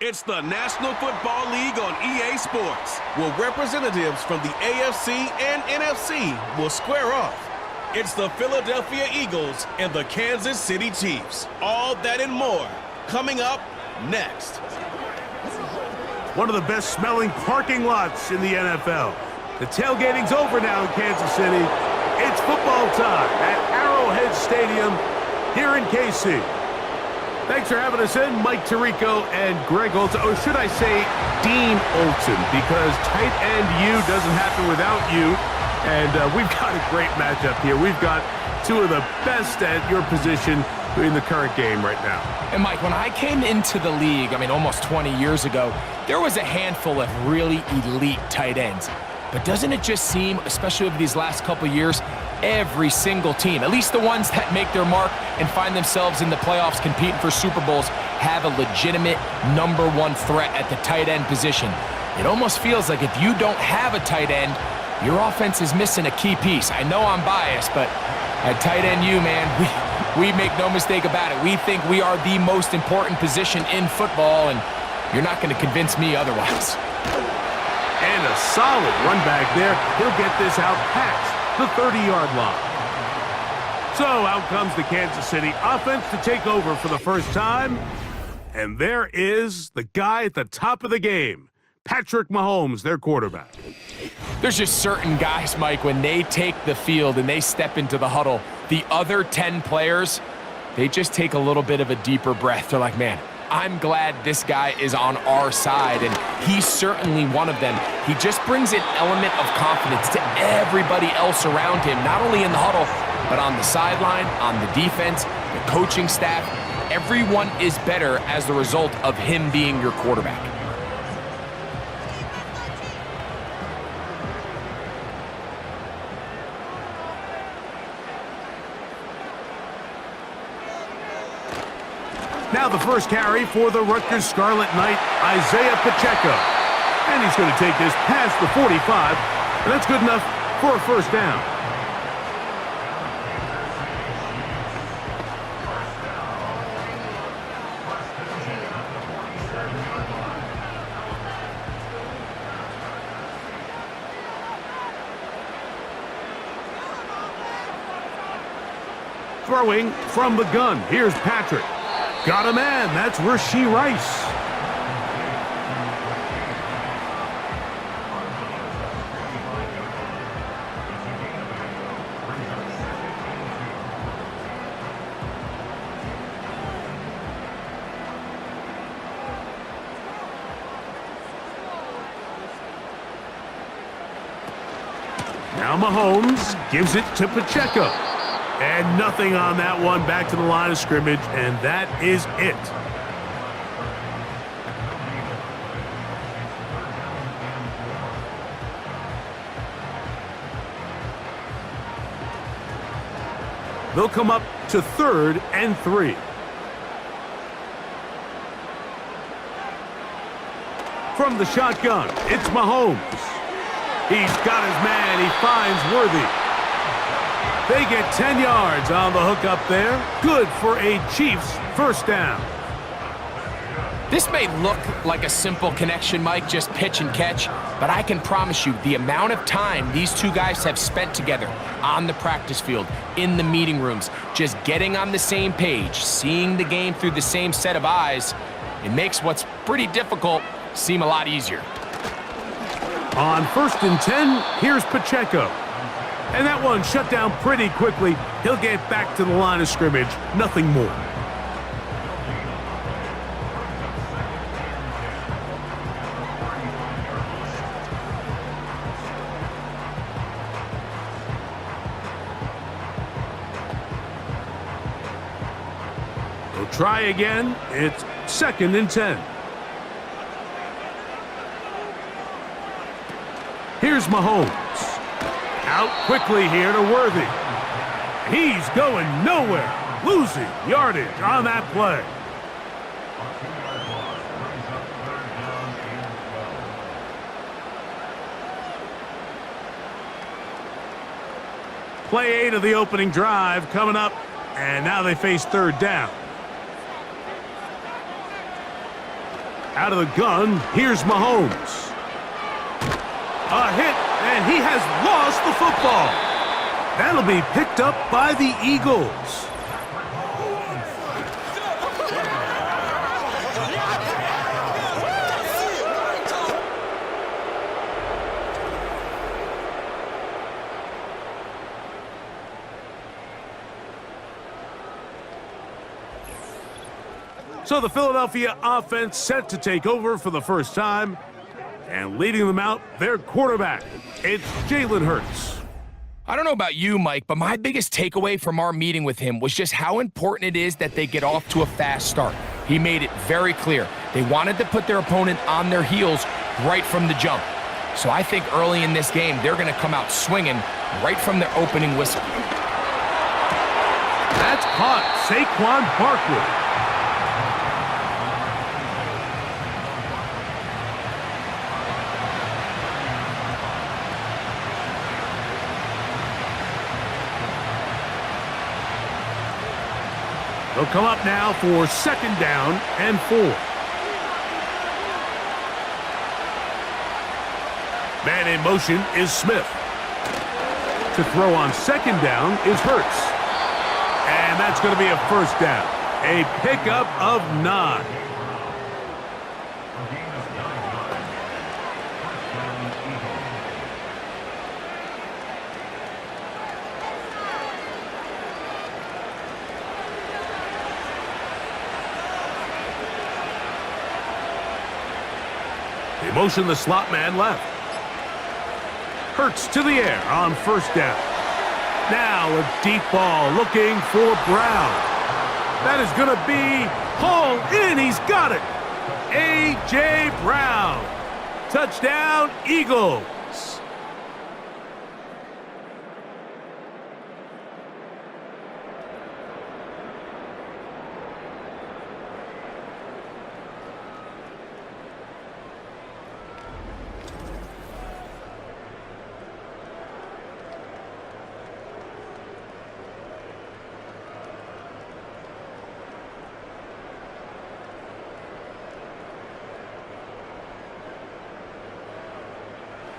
It's the National Football League on EA Sports, where representatives from the AFC and NFC will square off. It's the Philadelphia Eagles and the Kansas City Chiefs. All that and more coming up next. One of the best smelling parking lots in the NFL. The tailgating's over now in Kansas City. It's football time at Arrowhead Stadium here in KC. Thanks for having us in, Mike Tirico and Greg Olson. Or should I say Dean Olson, because tight end U doesn't happen without you. And we've got a great matchup here. We've got two of the best at your position in the current game right now. And Mike, when I came into the league, almost 20 years ago, there was a handful of really elite tight ends. But doesn't it just seem, especially over these last couple years, every single team, at least the ones that make their mark and find themselves in the playoffs competing for Super Bowls, have a legitimate #1 threat at the tight end position. It almost feels like if you don't have a tight end, your offense is missing a key piece. I know I'm biased, but at tight end U, man, we make no mistake about it. We think we are the most important position in football, and you're not going to convince me otherwise. And a solid run back there. He'll get this out past the 30-yard line. So out comes the Kansas City offense to take over for the first time. And there is the guy at the top of the game, Patrick Mahomes, their quarterback. There's just certain guys, Mike, when they take the field and they step into the huddle, the other 10 players, they just take a little bit of a deeper breath. They're like, man, I'm glad this guy is on our side, and he's certainly one of them. He just brings an element of confidence to everybody else around him, not only in the huddle, but on the sideline, on the defense, the coaching staff. Everyone is better as the result of him being your quarterback. Now the first carry for the Rutgers Scarlet Knight, Isaiah Pacheco. And he's going to take this past the 45, and that's good enough for a first down. Throwing from the gun, here's Patrick. Got a man, that's Rashee Rice. Now Mahomes gives it to Pacheco. And nothing on that one, back to the line of scrimmage, and that is it. They'll come up to 3rd and 3. From the shotgun, it's Mahomes. He's got his man, he finds Worthy. They get 10 yards on the hook up there. Good for a Chiefs first down. This may look like a simple connection, Mike, just pitch and catch, but I can promise you the amount of time these two guys have spent together on the practice field, in the meeting rooms, just getting on the same page, seeing the game through the same set of eyes, it makes what's pretty difficult seem a lot easier. On 1st and 10, here's Pacheco. And that one shut down pretty quickly. He'll get back to the line of scrimmage. Nothing more. They'll try again. It's 2nd and 10. Here's Mahomes. Out quickly here to Worthy. He's going nowhere. Losing yardage on that play. Play 8 of the opening drive coming up, and now they face 3rd down. Out of the gun, here's Mahomes. A hit, and he has lost the football. That'll be picked up by the Eagles. So the Philadelphia offense set to take over for the first time, and leading them out, their quarterback, it's Jalen Hurts. I don't know about you, Mike, but my biggest takeaway from our meeting with him was just how important it is that they get off to a fast start. He made it very clear. They wanted to put their opponent on their heels right from the jump. So I think early in this game, they're going to come out swinging right from their opening whistle. That's caught. Saquon Barkley. They'll come up now for 2nd down and 4. Man in motion is Smith. To throw on 2nd down is Hurts. And that's going to be a 1st down. A pickup of 9. They motion the slot man left. Hurts to the air on 1st down. Now a deep ball looking for Brown. That is going to be hauled in. He's got it. A.J. Brown. Touchdown, Eagles.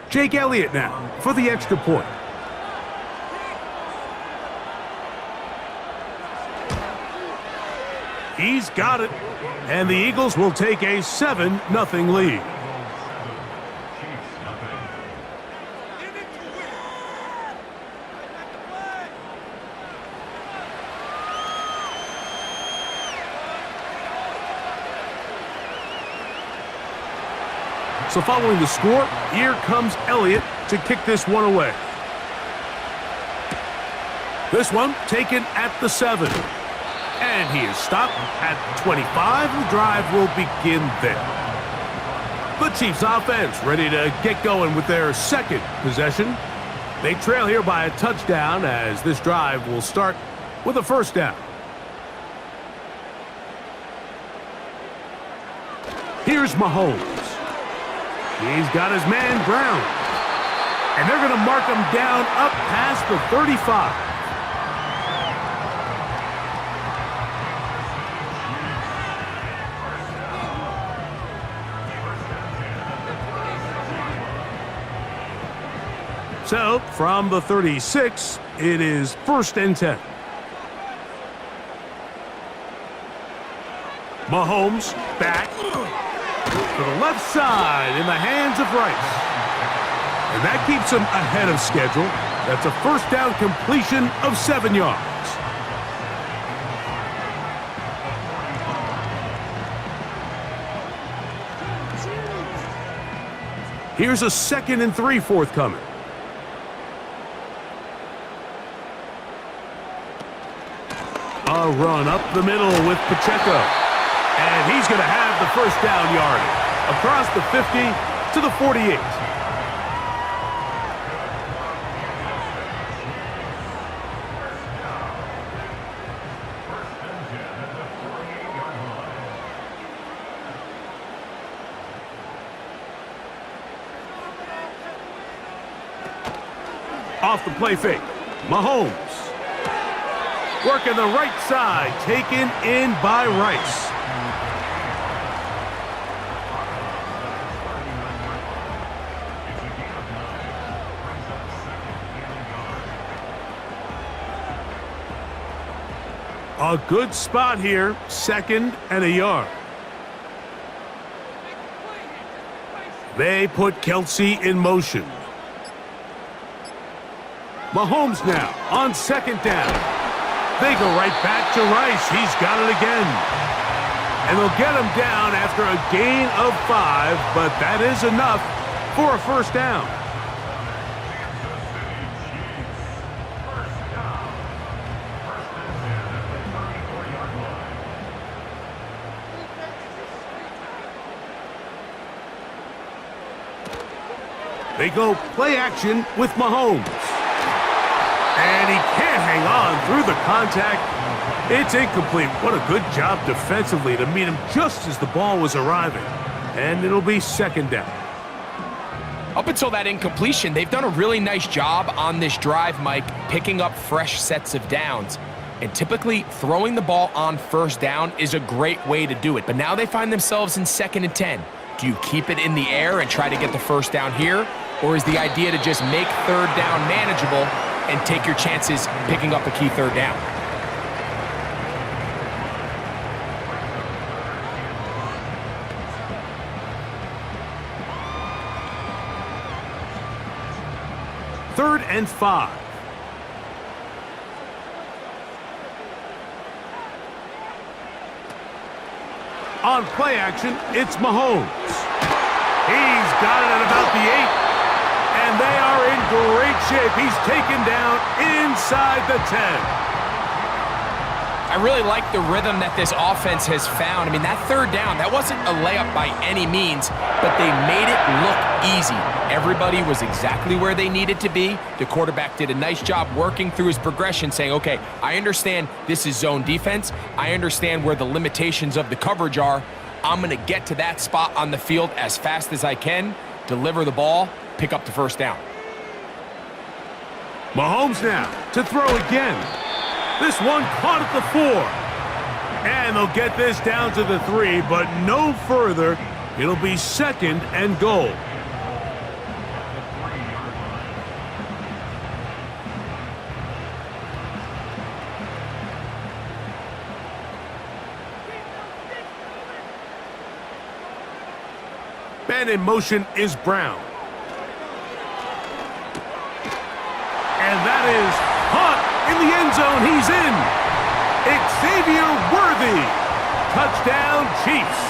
Jake Elliott now for the extra point. He's got it. And the Eagles will take a 7-0 lead. So following the score, here comes Elliott to kick this one away. This one taken at the 7. And he is stopped at the 25. The drive will begin there. The Chiefs offense ready to get going with their 2nd possession. They trail here by a touchdown as this drive will start with a 1st down. Here's Mahomes. He's got his man Brown. And they're going to mark him down up past the 35. So, from the 36, it is 1st and 10. Mahomes back. To the left side in the hands of Rice. And that keeps him ahead of schedule. That's a 1st down completion of 7 yards. Here's a 2nd and 3 forthcoming. A run up the middle with Pacheco. And he's going to have the 1st down yardage. Across the 50 to the 48. Off the play fake. Mahomes. Working the right side. Taken in by Rice. A good spot here, 2nd and a yard. They put Kelsey in motion. Mahomes now on 2nd down. They go right back to Rice. He's got it again. And they'll get him down after a gain of 5, but that is enough for a 1st down. They go play action with Mahomes. And he can't hang on through the contact. It's incomplete. What a good job defensively to meet him just as the ball was arriving. And it'll be 2nd down. Up until that incompletion, they've done a really nice job on this drive, Mike, picking up fresh sets of downs. And typically, throwing the ball on 1st down is a great way to do it. But now they find themselves in 2nd and 10. Do you keep it in the air and try to get the 1st down here? Or is the idea to just make 3rd down manageable and take your chances picking up a key 3rd down? Third and 5. On play action, it's Mahomes. He's got it at about the 8. And they are in great shape. He's taken down inside the 10. I really like the rhythm that this offense has found. I mean, that 3rd down, that wasn't a layup by any means, but they made it look easy. Everybody was exactly where they needed to be. The quarterback did a nice job working through his progression, saying, okay, I understand this is zone defense. I understand where the limitations of the coverage are. I'm going to get to that spot on the field as fast as I can, deliver the ball, pick up the 1st down. Mahomes now to throw again. This one caught at the 4. And they'll get this down to the 3, but no further. It'll be 2nd and goal. Man in motion is Brown. And that is caught in the end zone. He's in. Xavier Worthy. Touchdown, Chiefs.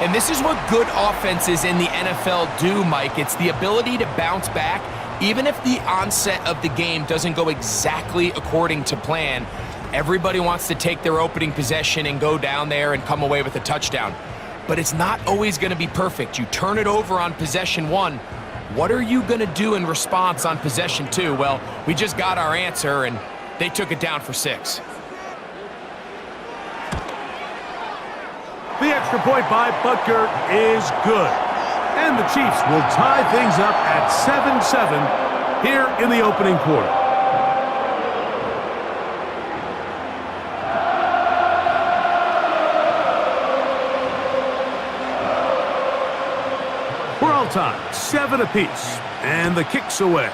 And this is what good offenses in the NFL do, Mike. It's the ability to bounce back, even if the onset of the game doesn't go exactly according to plan. Everybody wants to take their opening possession and go down there and come away with a touchdown. But it's not always going to be perfect. You turn it over on possession 1. What are you going to do in response on possession 2? Well, we just got our answer, and they took it down for 6. The extra point by Butker is good. And the Chiefs will tie things up at 7-7 here in the opening quarter. We're all tied, 7 apiece, and the kick's away.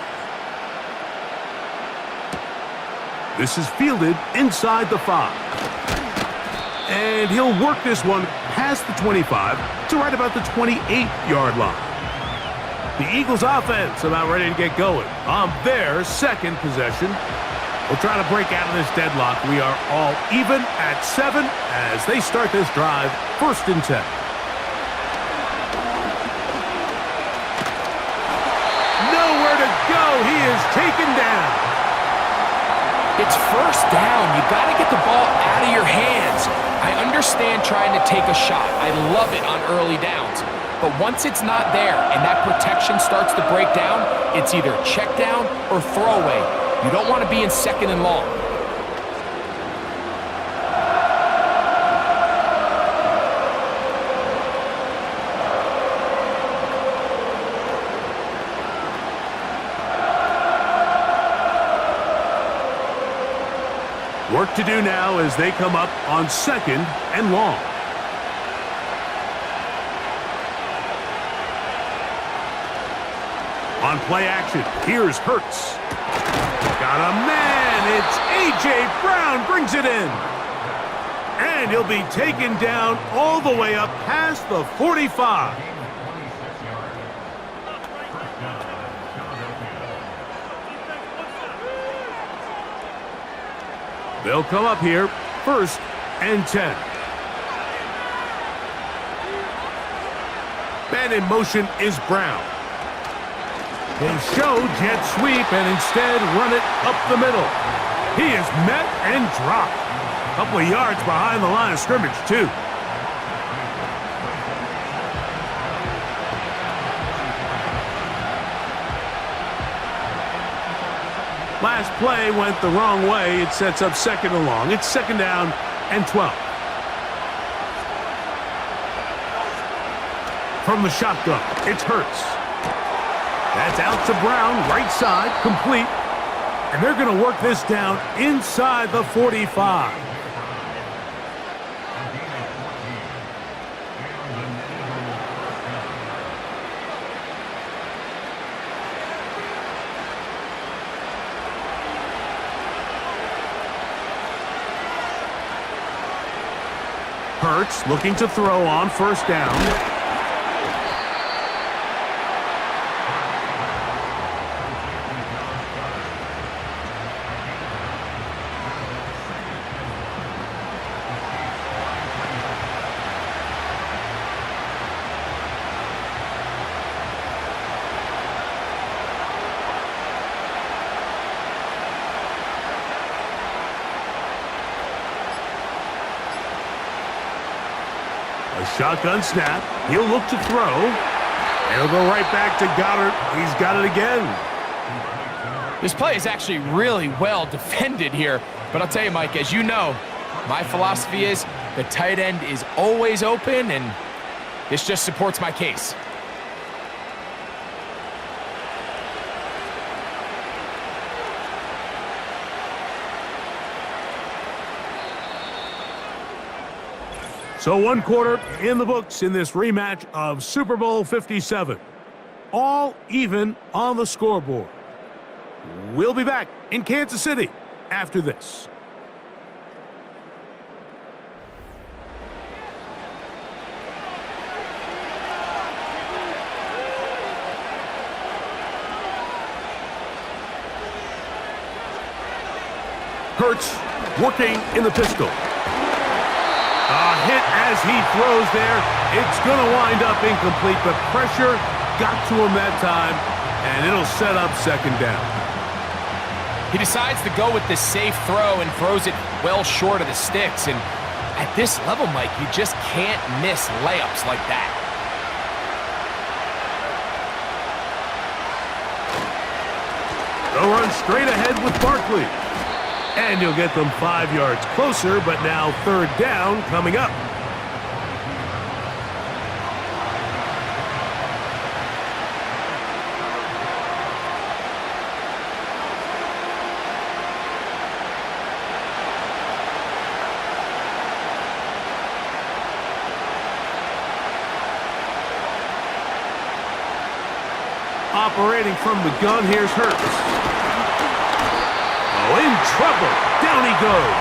This is fielded inside the 5. And he'll work this one past the 25 to right about the 28-yard line. The Eagles offense about ready to get going on their 2nd possession. We'll try to break out of this deadlock. We are all even at 7 as they start this drive, 1st and 10. Nowhere to go. He is taken down. It's 1st down. You got to get the ball out of your hands. I understand trying to take a shot. I love it on early downs. But once it's not there and that protection starts to break down, it's either check down or throwaway. You don't want to be in 2nd and long. Work to do now as they come up on 2nd and long. On play action, here's Hurts. Got a man It's A.J. Brown brings it in. And he'll be taken down all the way up past the 45. They'll come up here, 1st and 10. Man in motion is Brown. They show jet sweep and instead run it up the middle. He is met and dropped. A couple of yards behind the line of scrimmage, too. Last play went the wrong way. It sets up 2nd and long. It's 2nd down and 12. From the shotgun, it's Hurts. That's out to Brown, right side, complete. And they're going to work this down inside the 45. Hurts looking to throw on 1st down. A shotgun snap. He'll look to throw. And he'll go right back to Goddard. He's got it again. This play is actually really well defended here. But I'll tell you, Mike, as you know, my philosophy is the tight end is always open, and this just supports my case. So 1 quarter in the books in this rematch of Super Bowl 57. All even on the scoreboard. We'll be back in Kansas City after this. Hurts working in the pistol. A hit as he throws there. It's going to wind up incomplete, but pressure got to him that time, and it'll set up 2nd down. He decides to go with the safe throw and throws it well short of the sticks. And at this level, Mike, you just can't miss layups like that. They'll run straight ahead with Barkley. And you'll get them 5 yards closer, but now 3rd down coming up. Operating from the gun, here's Hurts. In trouble. Down he goes.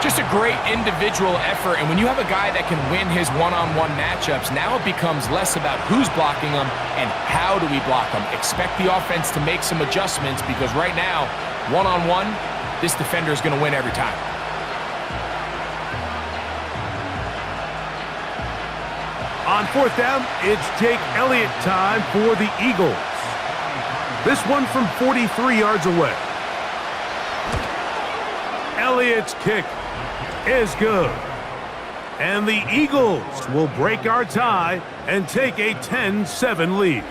Just a great individual effort, and when you have a guy that can win his one-on-one matchups, now it becomes less about who's blocking him and how do we block him. Expect the offense to make some adjustments because right now, one-on-one, this defender is going to win every time. On 4th down, it's Jake Elliott time for the Eagles. This one from 43 yards away. Elliott's kick is good. And the Eagles will break our tie and take a 10-7 lead.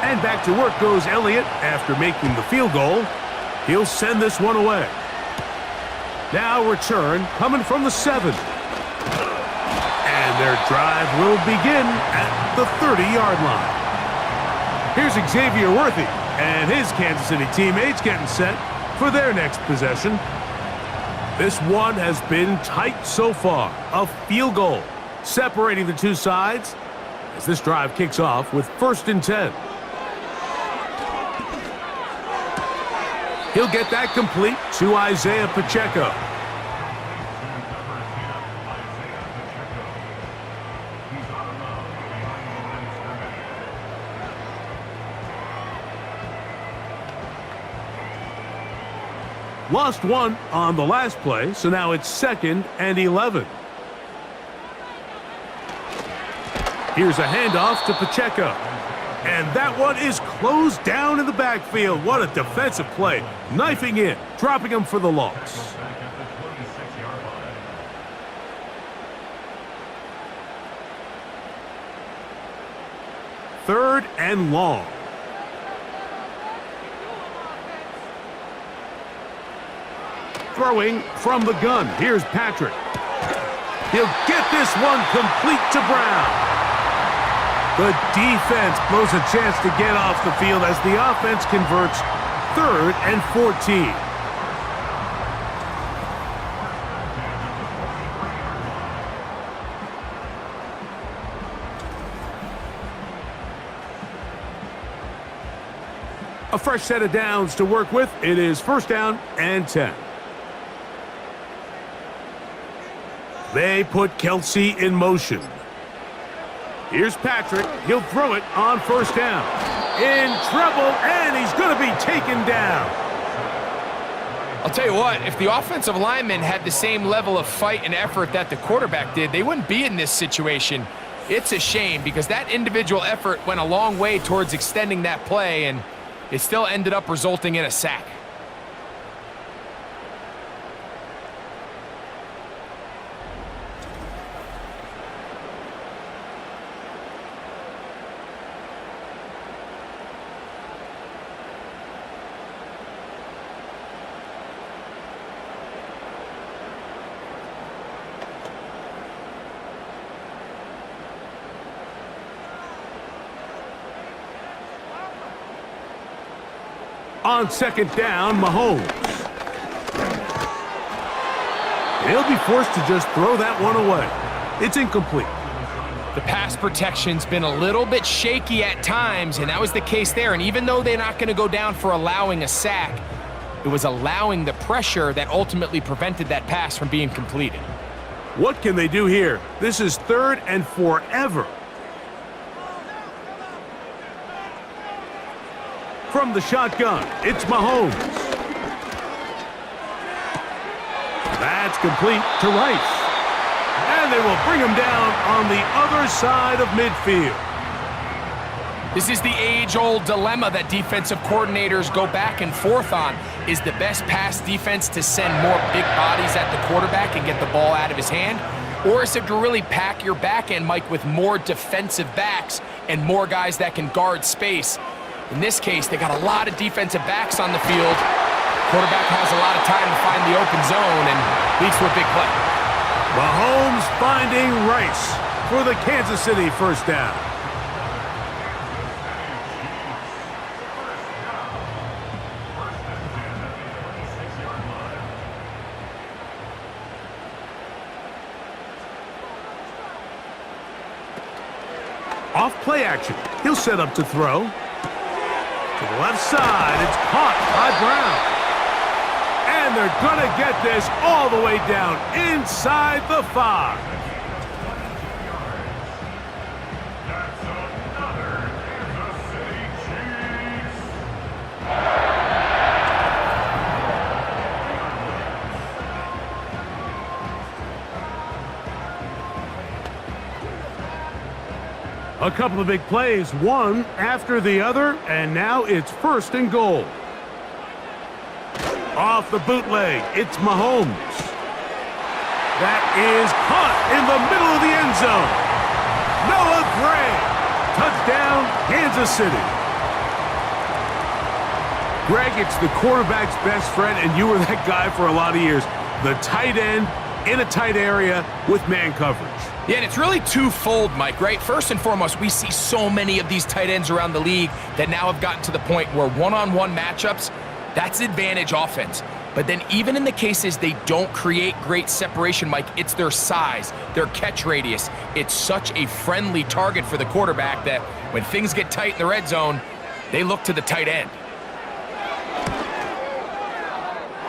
And back to work goes Elliott after making the field goal. He'll send this one away. Now return coming from the 7. And their drive will begin at the 30-yard line. Here's Xavier Worthy and his Kansas City teammates getting set for their next possession. This one has been tight so far. A field goal separating the two sides as this drive kicks off with 1st and 10. He'll get that complete to Isaiah Pacheco. Lost one on the last play, so now it's 2nd and 11. Here's a handoff to Pacheco. And that one is closed down in the backfield. What a defensive play. Knifing in, dropping him for the loss. Third and long. Throwing from the gun. Here's Patrick. He'll get this one complete to Brown. The defense blows a chance to get off the field as the offense converts 3rd and 14. A fresh set of downs to work with. It is 1st down and 10. They put Kelsey in motion. Here's Patrick. He'll throw it on 1st down. In trouble, and he's going to be taken down. I'll tell you what, if the offensive lineman had the same level of fight and effort that the quarterback did, they wouldn't be in this situation. It's a shame because that individual effort went a long way towards extending that play, and it still ended up resulting in a sack. On 2nd down, Mahomes. He'll be forced to just throw that one away. It's incomplete. The pass protection's been a little bit shaky at times, and that was the case there. And even though they're not going to go down for allowing a sack, it was allowing the pressure that ultimately prevented that pass from being completed. What can they do here? This is 3rd and forever. From the shotgun, it's Mahomes. That's complete to Rice. And they will bring him down on the other side of midfield. This is the age-old dilemma that defensive coordinators go back and forth on. Is the best pass defense to send more big bodies at the quarterback and get the ball out of his hand? Or is it to really pack your back end, Mike, with more defensive backs and more guys that can guard space? In this case, they got a lot of defensive backs on the field. Quarterback has a lot of time to find the open zone and leads to a big play. Mahomes finding Rice for the Kansas City 1st down. Off play action. He'll set up to throw. To the left side, it's caught by Brown. And they're going to get this all the way down inside the 5. A couple of big plays, one after the other, and now it's 1st and goal. Off the bootleg, it's Mahomes. That is caught in the middle of the end zone. Noah Gray, touchdown, Kansas City. Greg, it's the quarterback's best friend, and you were that guy for a lot of years. The tight end in a tight area with man coverage. Yeah, and it's really twofold, Mike, right? First and foremost, we see so many of these tight ends around the league that now have gotten to the point where one-on-one matchups, that's advantage offense. But then even in the cases they don't create great separation, Mike, it's their size, their catch radius. It's such a friendly target for the quarterback that when things get tight in the red zone, they look to the tight end.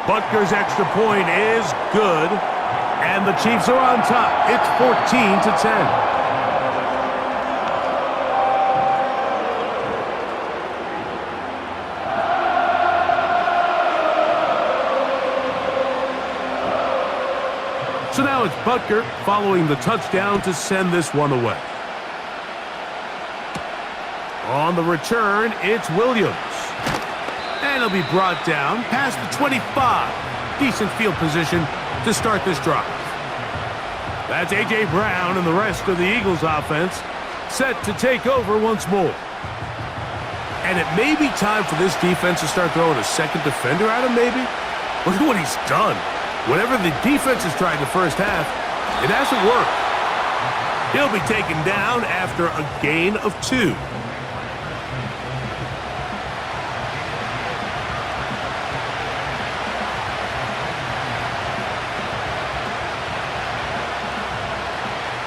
Butker's extra point is good, and the Chiefs are on top. It's 14-10. So now it's Butker following the touchdown to send this one away. On the return, it's Williams. And he'll be brought down past the 25. Decent field position to start this drive. That's A.J. Brown and the rest of the Eagles offense set to take over once more. And it may be time for this defense to start throwing a second defender at him, maybe? Look at what he's done. Whatever the defense has tried the first half, it hasn't worked. He'll be taken down after a gain of 2.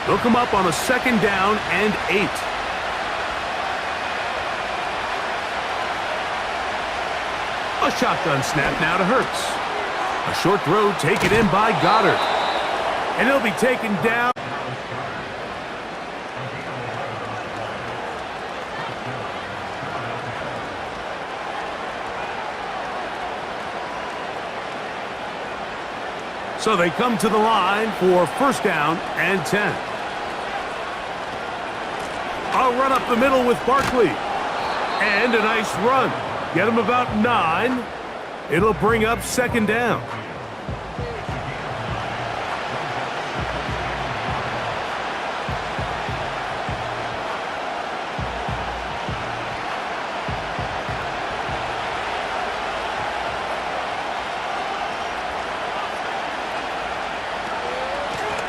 They'll come up on a 2nd down and 8. A shotgun snap now to Hurts. A short throw taken in by Goddard. And he'll be taken down. So they come to the line for 1st down and 10. I'll run up the middle with Barkley. And a nice run. Get him about 9. It'll bring up 2nd down.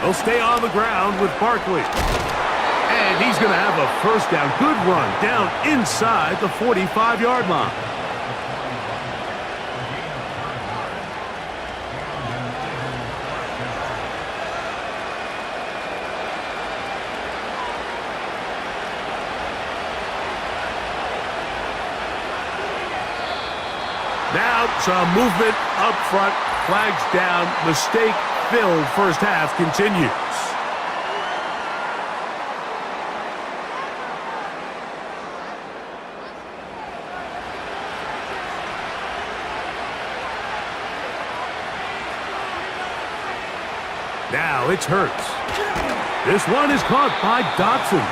They'll stay on the ground with Barkley. And he's going to have a 1st down. Good run down inside the 45-yard line. Now some movement up front. Flags down. Mistake-filled first half continues. Now it's Hurts. This one is caught by Dotson.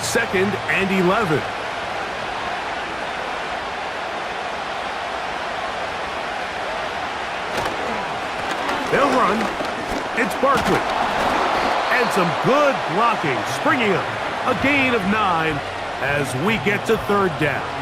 Second and 11. They'll run. It's Barkley. And some good blocking, springing up. A gain of 9 as we get to 3rd down.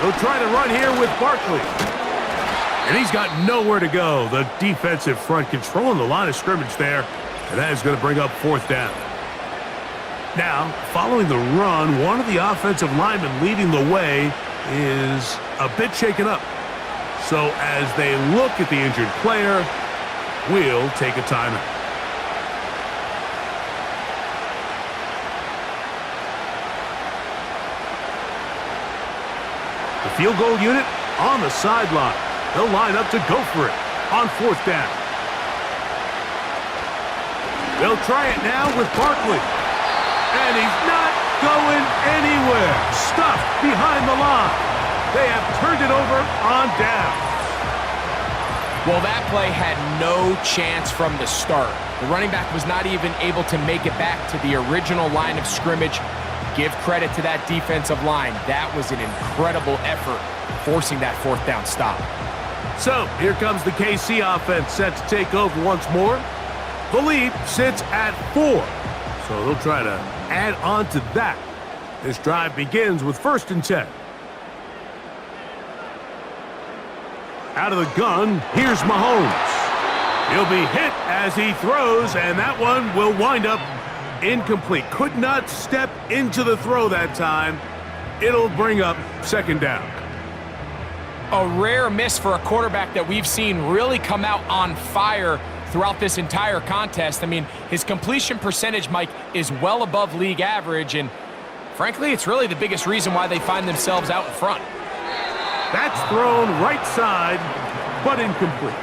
They'll try to run here with Barkley. And he's got nowhere to go. The defensive front controlling the line of scrimmage there. And that is going to bring up 4th down. Now, following the run, one of the offensive linemen leading the way is a bit shaken up. So as they look at the injured player, we'll take a timeout. The field goal unit on the sideline. They'll line up to go for it on 4th down. They'll try it now with Barkley. And he's not going anywhere. Stuffed behind the line. They have turned it over on downs. Well, that play had no chance from the start. The running back was not even able to make it back to the original line of scrimmage. give credit to that defensive line. That was an incredible effort, forcing that fourth down stop. So, here comes the KC offense set to take over once more. The lead sits at 4, so they'll try to add on to that. This drive begins with 1st and 10. Out of the gun, here's Mahomes. He'll be hit as he throws, and that one will wind up incomplete. Could not step into the throw that time. It'll bring up 2nd down. A rare miss for a quarterback that we've seen really come out on fire throughout this entire contest. I mean, his completion percentage, Mike, is well above league average, and frankly, it's really the biggest reason why they find themselves out in front. That's thrown right side, but incomplete.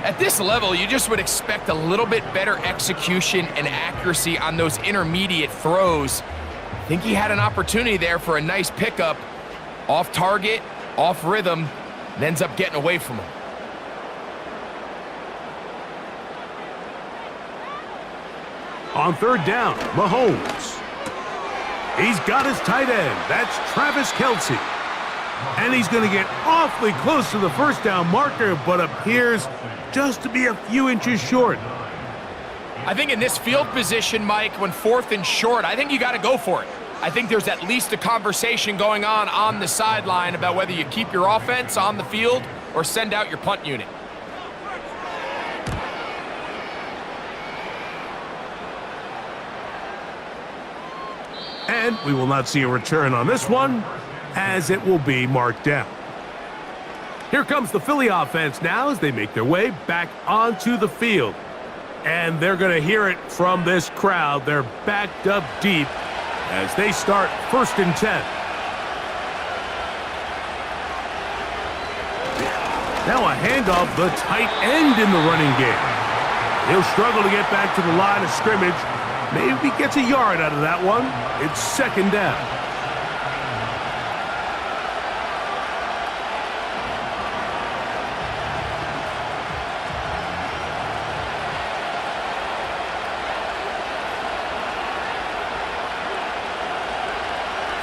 At this level, you just would expect a little bit better execution and accuracy on those intermediate throws. I think he had an opportunity there for a nice pickup. Off target, off rhythm, and ends up getting away from him. On 3rd down, Mahomes. He's got his tight end. That's Travis Kelce. And he's going to get awfully close to the 1st down marker, but appears just to be a few inches short. I think in this field position, Mike, when 4th and short, I think you got to go for it. I think there's at least a conversation going on the sideline about whether you keep your offense on the field or send out your punt unit. And we will not see a return on this one, as it will be marked down. Here comes the Philly offense now as they make their way back onto the field. And they're going to hear it from this crowd. They're backed up deep as they start 1st and 10. Now a handoff, the tight end in the running game. He'll struggle to get back to the line of scrimmage. Maybe gets a yard out of that one. It's 2nd down.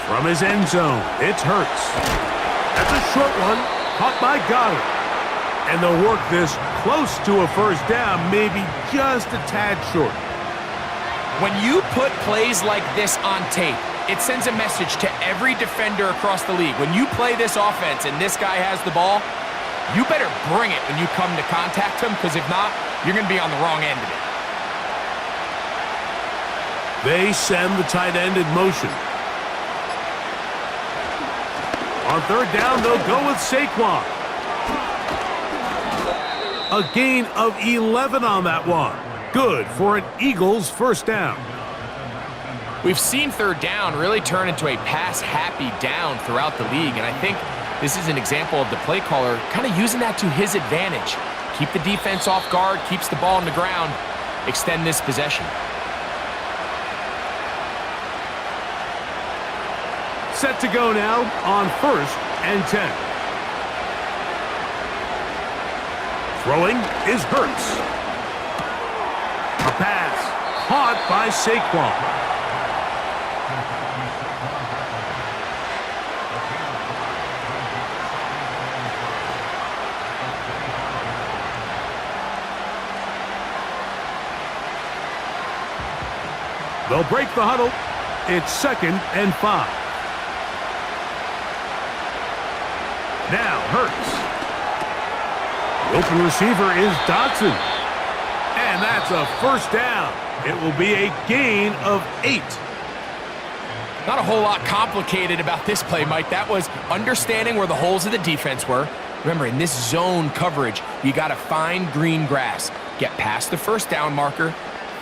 From his end zone, it's Hurts. That's a short one, caught by Goddard. And they'll work this close to a 1st down, maybe just a tad short. When you put plays like this on tape, it sends a message to every defender across the league. When you play this offense and this guy has the ball, you better bring it when you come to contact him, because if not, you're going to be on the wrong end of it. They send the tight end in motion. On 3rd down, they'll go with Saquon. A gain of 11 on that one. Good for an Eagles 1st down. We've seen 3rd down really turn into a pass-happy down throughout the league, and I think this is an example of the play caller kind of using that to his advantage. Keep the defense off guard, keeps the ball on the ground, extend this possession. Set to go now on 1st and 10. Throwing is Hurts. A pass caught by Saquon. They'll break the huddle. It's 2nd and 5. Now Hurts. The open receiver is Dotson. And that's a 1st down. It will be a gain of 8. Not a whole lot complicated about this play, Mike. That was understanding where the holes of the defense were. Remember, in this zone coverage, you got to find green grass. Get past the 1st down marker,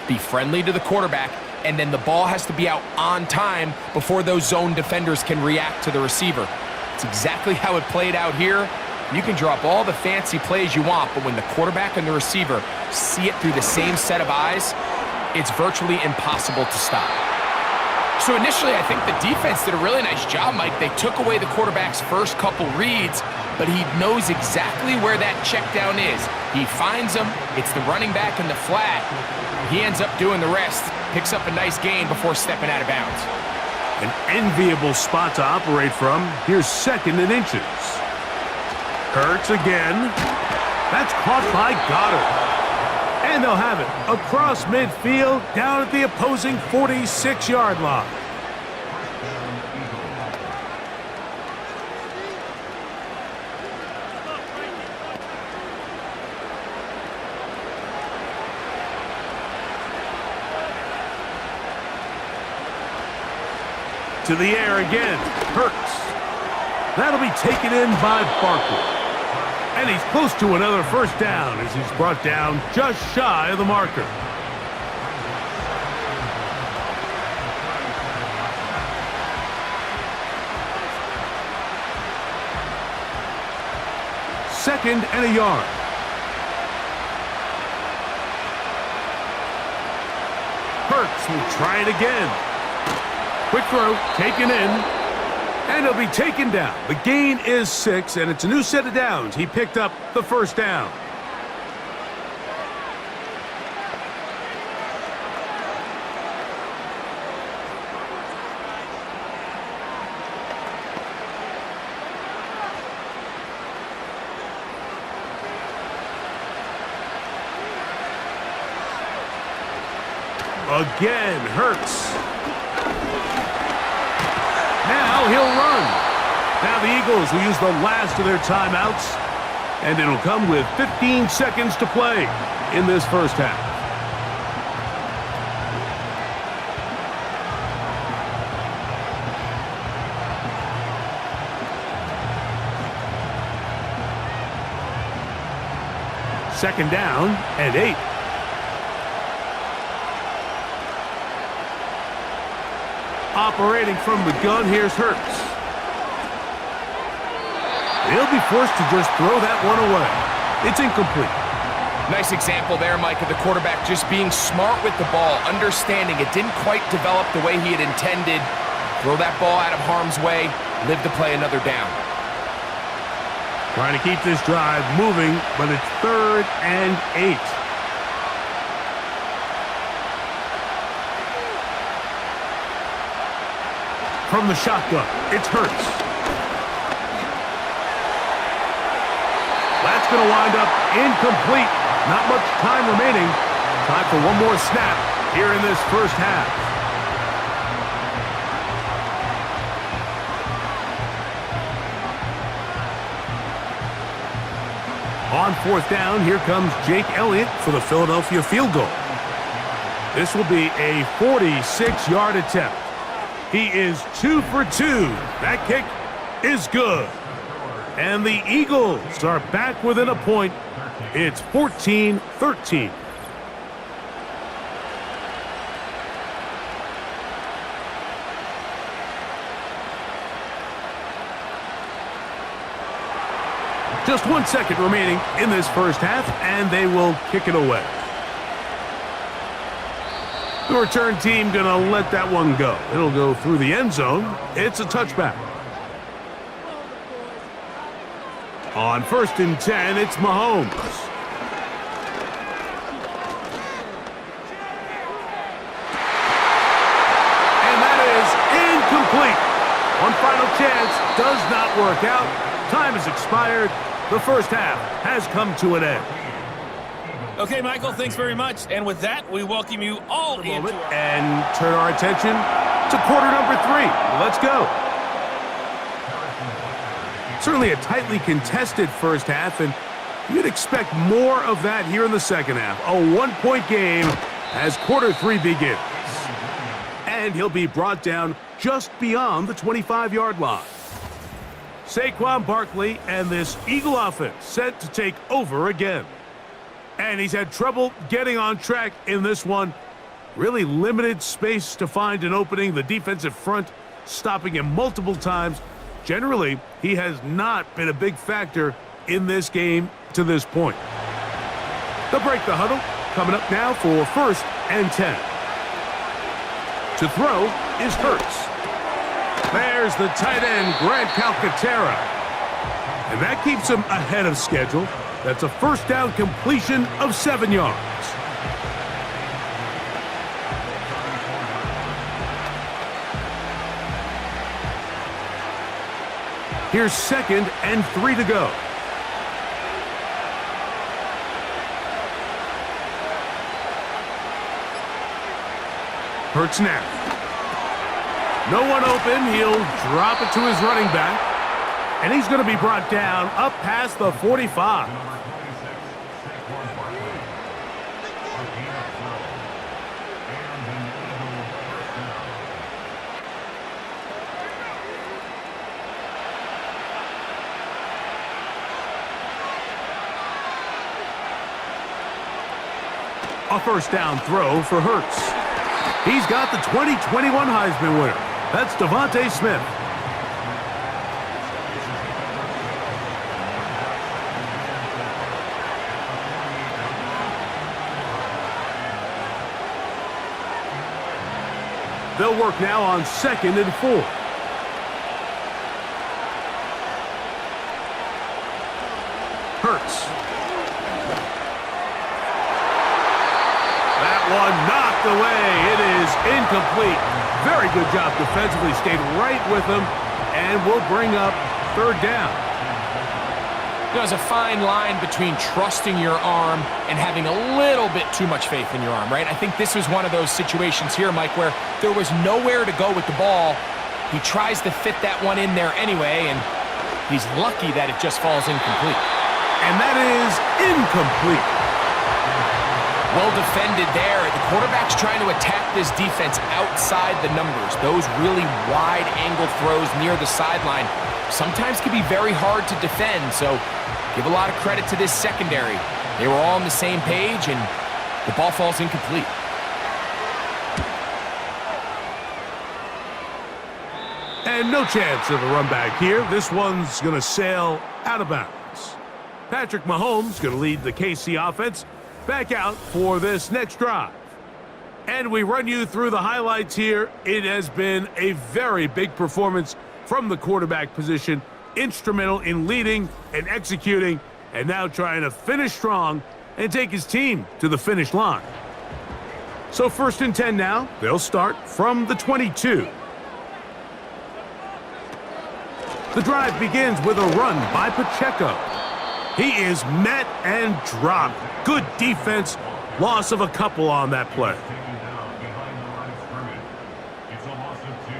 be friendly to the quarterback, and then the ball has to be out on time before those zone defenders can react to the receiver. It's exactly how it played out here. You can drop all the fancy plays you want, but when the quarterback and the receiver see it through the same set of eyes, it's virtually impossible to stop. So initially, I think the defense did a really nice job, Mike. They took away the quarterback's first couple reads, but he knows exactly where that check down is. He finds him. It's the running back in the flat. He ends up doing the rest. Picks up a nice gain before stepping out of bounds. An enviable spot to operate from. Here's 2nd and inches. Hurts again. That's caught by Goddard. And they'll have it across midfield down at the opposing 46-yard line. To the air again. Hurts. That'll be taken in by Barkley. And he's close to another first down as he's brought down just shy of the marker. Second and a yard. Hurts will try it again. Quick throw, taken in, and he'll be taken down. The gain is 6, and it's a new set of downs. He picked up the first down. Again, Hurts. Now he'll run. Now the Eagles will use the last of their timeouts, and it'll come with 15 seconds to play in this first half. Second down and 8. Operating from the gun, here's Hurts. He'll be forced to just throw that one away. It's incomplete. Nice example there, Mike, of the quarterback just being smart with the ball, understanding it didn't quite develop the way he had intended. Throw that ball out of harm's way, live to play another down. Trying to keep this drive moving, but it's 3rd and 8. From the shotgun, it's Hurts. That's going to wind up incomplete. Not much time remaining. Time for one more snap here in this first half. On 4th down, here comes Jake Elliott for the Philadelphia field goal. This will be a 46-yard attempt. He is 2 for 2. That kick is good. And the Eagles are back within a point. It's 14-13. Just 1 second remaining in this first half, and they will kick it away. The return team going to let that one go. It'll go through the end zone. It's a touchback. On 1st and 10, it's Mahomes. And that is incomplete. One final chance does not work out. Time has expired. The first half has come to an end. Okay, Michael, thanks very much. And with that, we welcome you all into and turn our attention to quarter number 3. Let's go. Certainly a tightly contested first half, and you'd expect more of that here in the second half. A 1-point game as quarter 3 begins. And he'll be brought down just beyond the 25-yard line. Saquon Barkley and this Eagle offense set to take over again. And he's had trouble getting on track in this one. Really limited space to find an opening. The defensive front stopping him multiple times. Generally, he has not been a big factor in this game to this point. They'll break the huddle. Coming up now for 1st and 10. To throw is Hurts. There's the tight end, Grant Calcaterra. And that keeps him ahead of schedule. That's a first down completion of 7 yards. Here's 2nd and 3 to go. Hurts now. No one open. He'll drop it to his running back. And he's going to be brought down up past the 45. A first down throw for Hurts. He's got the 2021 Heisman winner. That's Devontae Smith. They'll work now on 2nd and 4. Hurts. That one knocked away. It is incomplete. Very good job defensively. Stayed right with him and will bring up 3rd down. There's a fine line between trusting your arm and having a little bit too much faith in your arm, right? I think this was one of those situations here, Mike, where there was nowhere to go with the ball. He tries to fit that one in there anyway, and he's lucky that it just falls incomplete. And that is incomplete. Well defended there. The quarterback's trying to attack this defense outside the numbers. Those really wide angle throws near the sideline sometimes can be very hard to defend, so give a lot of credit to this secondary. They were all on the same page, and the ball falls incomplete. And no chance of a run back here. This one's going to sail out of bounds. Patrick Mahomes going to lead the KC offense back out for this next drive. And we run you through the highlights here. It has been a very big performance from the quarterback position, instrumental in leading and executing, and now trying to finish strong and take his team to the finish line. So 1st and 10 now. They'll start from the 22. The drive begins with a run by Pacheco. He is met and dropped. Good defense. Loss of a couple on that play. It's a loss of 2.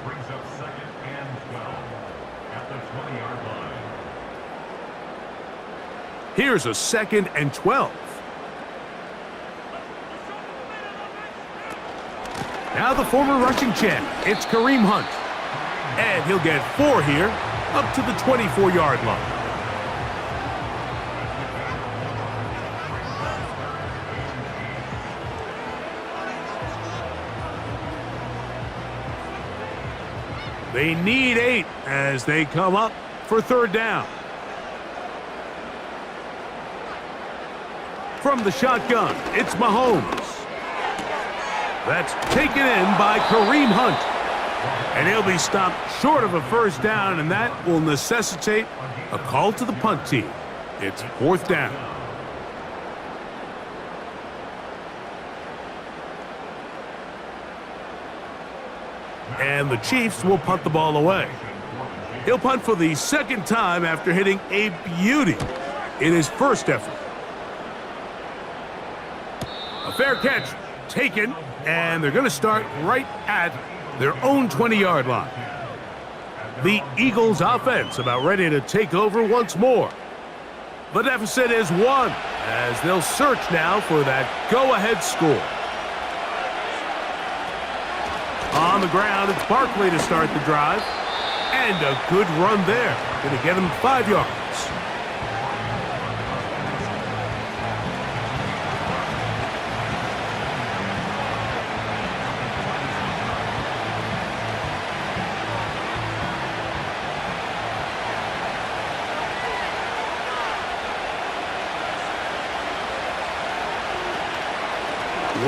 Brings up 2nd and 12 at the 20-yard line. Here's a 2nd and 12. Now the former rushing champ. It's Kareem Hunt. And he'll get 4 here up to the 24-yard line. They need 8 as they come up for 3rd down. From the shotgun, it's Mahomes. That's taken in by Kareem Hunt. And he'll be stopped short of a 1st down, and that will necessitate a call to the punt team. It's 4th down. And the Chiefs will punt the ball away. He'll punt for the 2nd time after hitting a beauty in his first effort. A fair catch taken, and they're going to start right at their own 20-yard line. The Eagles offense about ready to take over once more. The deficit is 1 as they'll search now for that go-ahead score. On the ground, it's Barkley to start the drive. And a good run there. Going to get him 5 yards.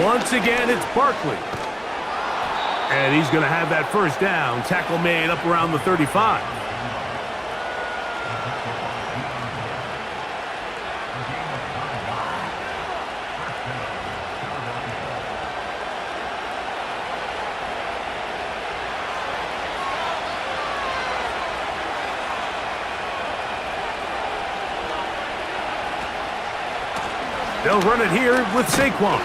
Once again, it's Barkley. And he's going to have that 1st down. Tackle made up around the 35. They'll run it here with Saquon.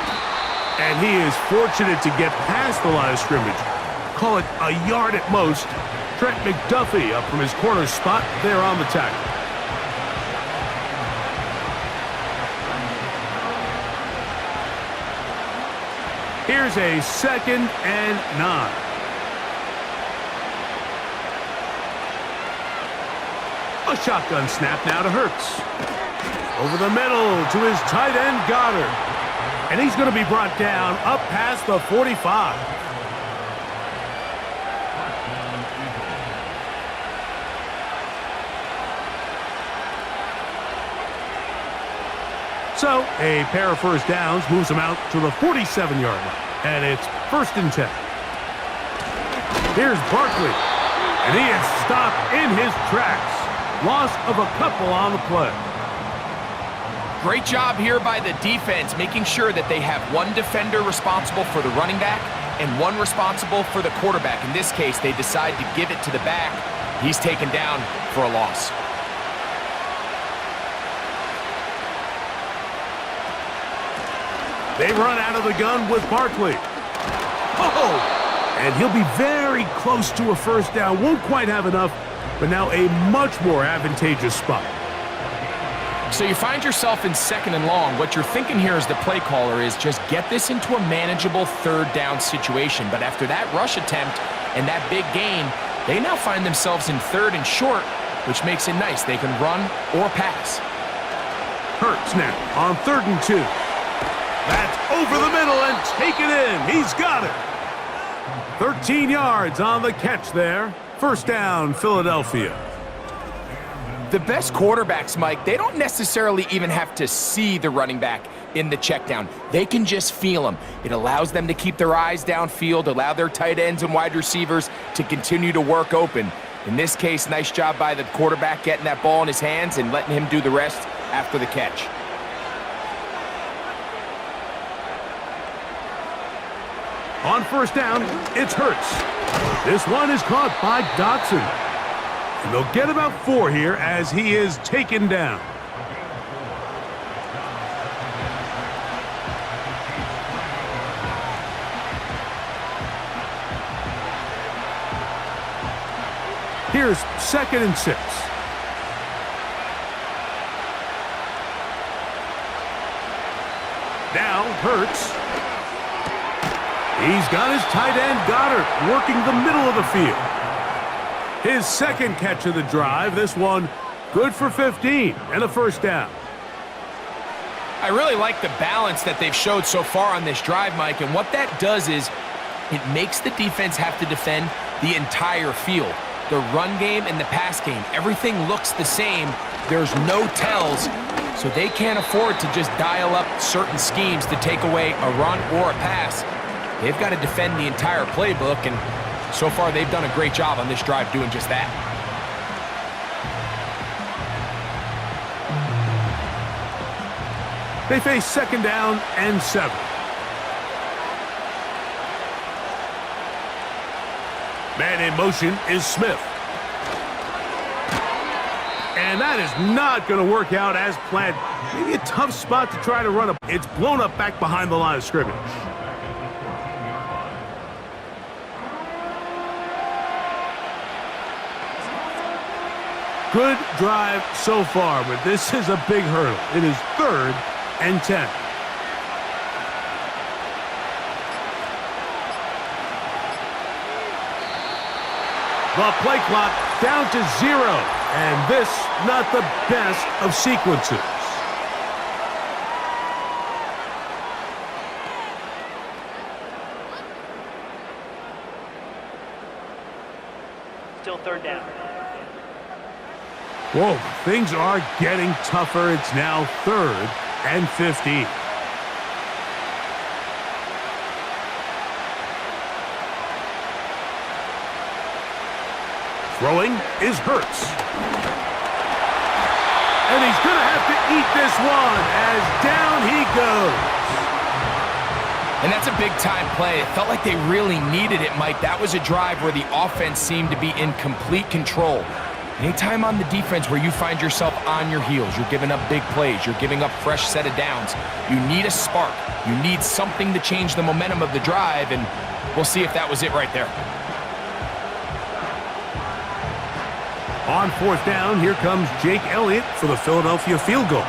And he is fortunate to get past the line of scrimmage. Call it a yard at most. Trent McDuffie up from his corner spot there on the tackle. Here's a 2nd and 9. A shotgun snap now to Hurts. Over the middle to his tight end, Goddard. And he's going to be brought down up past the 45. So, a pair of first downs moves him out to the 47-yard line. And it's 1st and 10. Here's Barkley. And he is stopped in his tracks. Loss of a couple on the play. Great job here by the defense, making sure that they have one defender responsible for the running back and one responsible for the quarterback. In this case, they decide to give it to the back. He's taken down for a loss. They run out of the gun with Barkley. Oh! And he'll be very close to a first down. Won't quite have enough, but now a much more advantageous spot. So you find yourself in 2nd and long. What you're thinking here as the play caller is just get this into a manageable 3rd down situation. But after that rush attempt and that big gain, they now find themselves in 3rd and short, which makes it nice. They can run or pass. Hurts now on 3rd and 2. That's over the middle and taken in. He's got it. 13 yards on the catch there. 1st down, Philadelphia. The best quarterbacks, Mike, they don't necessarily even have to see the running back in the check down. They can just feel him. It allows them to keep their eyes downfield, allow their tight ends and wide receivers to continue to work open. In this case, nice job by the quarterback getting that ball in his hands and letting him do the rest after the catch. On 1st down, it's Hurts. This one is caught by Dotson. And they'll get about 4 here as he is taken down. Here's 2nd and 6. Now Hurts. He's got his tight end, Goddard, working the middle of the field. His 2nd catch of the drive. This one good for 15 and a 1st down. I really like the balance that they've showed so far on this drive, Mike, and what that does is it makes the defense have to defend the entire field. The run game and the pass game, everything looks the same. There's no tells, so they can't afford to just dial up certain schemes to take away a run or a pass. They've got to defend the entire playbook, and so far they've done a great job on this drive doing just that. They face 2nd down and 7. Man in motion is Smith. And that is not going to work out as planned. Maybe a tough spot to try to run up. It's blown up back behind the line of scrimmage. Good drive so far, but this is a big hurdle. It is 3rd and 10. The play clock down to 0, and this not the best of sequences. Still 3rd down. Whoa, things are getting tougher. It's now 3rd and 15. Throwing is Hurts. And he's going to have to eat this one as down he goes. And that's a big-time play. It felt like they really needed it, Mike. That was a drive where the offense seemed to be in complete control. Anytime on the defense where you find yourself on your heels, you're giving up big plays, you're giving up fresh set of downs, you need a spark. You need something to change the momentum of the drive, and we'll see if that was it right there. On fourth down, here comes Jake Elliott for the Philadelphia field goal.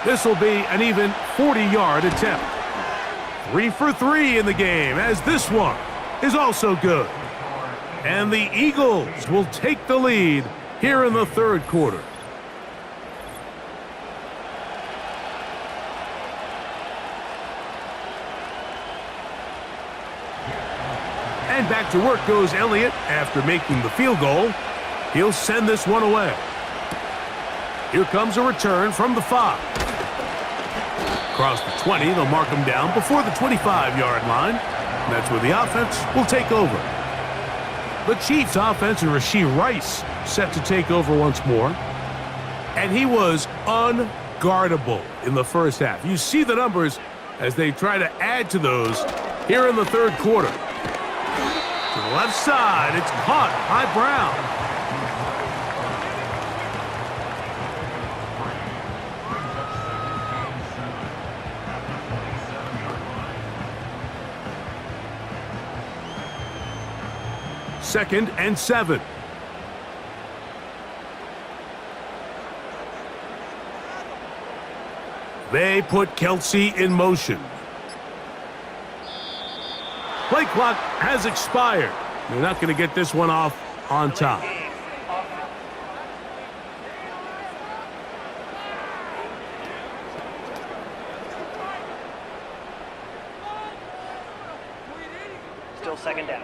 This will be an even 40-yard attempt. 3 for 3 in the game, as this one is also good. And the Eagles will take the lead here in the third quarter. And back to work goes Elliott after making the field goal. He'll send this one away. Here comes a return from the 5. Across the 20, they'll mark him down before the 25-yard line. And that's where the offense will take over. The Chiefs offense and Rashee Rice set to take over once more. And he was unguardable in the first half. You see the numbers as they try to add to those here in the third quarter. To the left side, it's caught by Brown. Second and 7. They put Kelsey in motion. Play clock has expired. They're not going to get this one off on time. Still second down.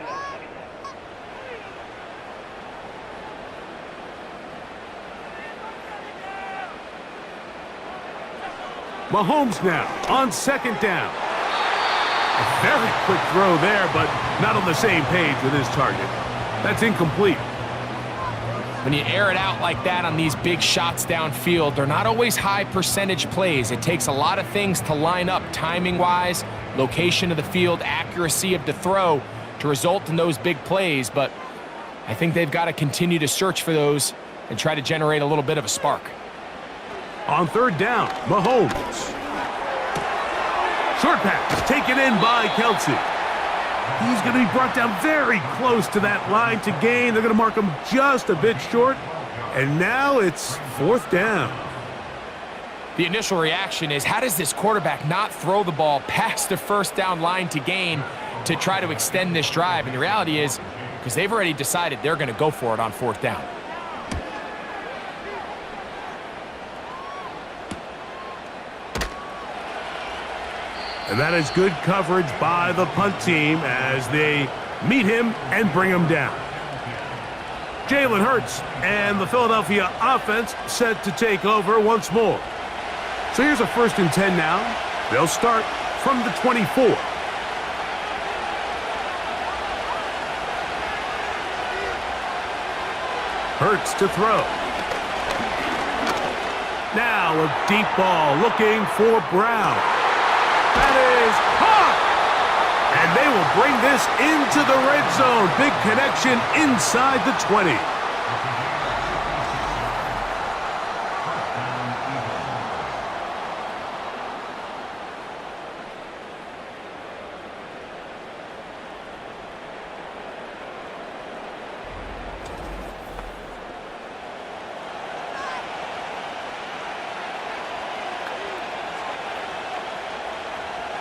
Mahomes now on second down. A very quick throw there, but not on the same page with his target. That's incomplete. When you air it out like that on these big shots downfield, they're not always high percentage plays. It takes a lot of things to line up timing-wise, location of the field, accuracy of the throw to result in those big plays, but I think they've got to continue to search for those and try to generate a little bit of a spark. On third down, Mahomes. Short pass taken in by Kelsey. He's going to be brought down very close to that line to gain. They're going to mark him just a bit short. And now it's fourth down. The initial reaction is, how does this quarterback not throw the ball past the first down line to gain to try to extend this drive? And the reality is, because they've already decided they're going to go for it on fourth down. And that is good coverage by the punt team as they meet him and bring him down. Jalen Hurts and the Philadelphia offense set to take over once more. So here's a 1st and 10 now. They'll start from the 24. Hurts to throw. Now a deep ball looking for Brown. That is caught! And they will bring this into the red zone. Big connection inside the 20.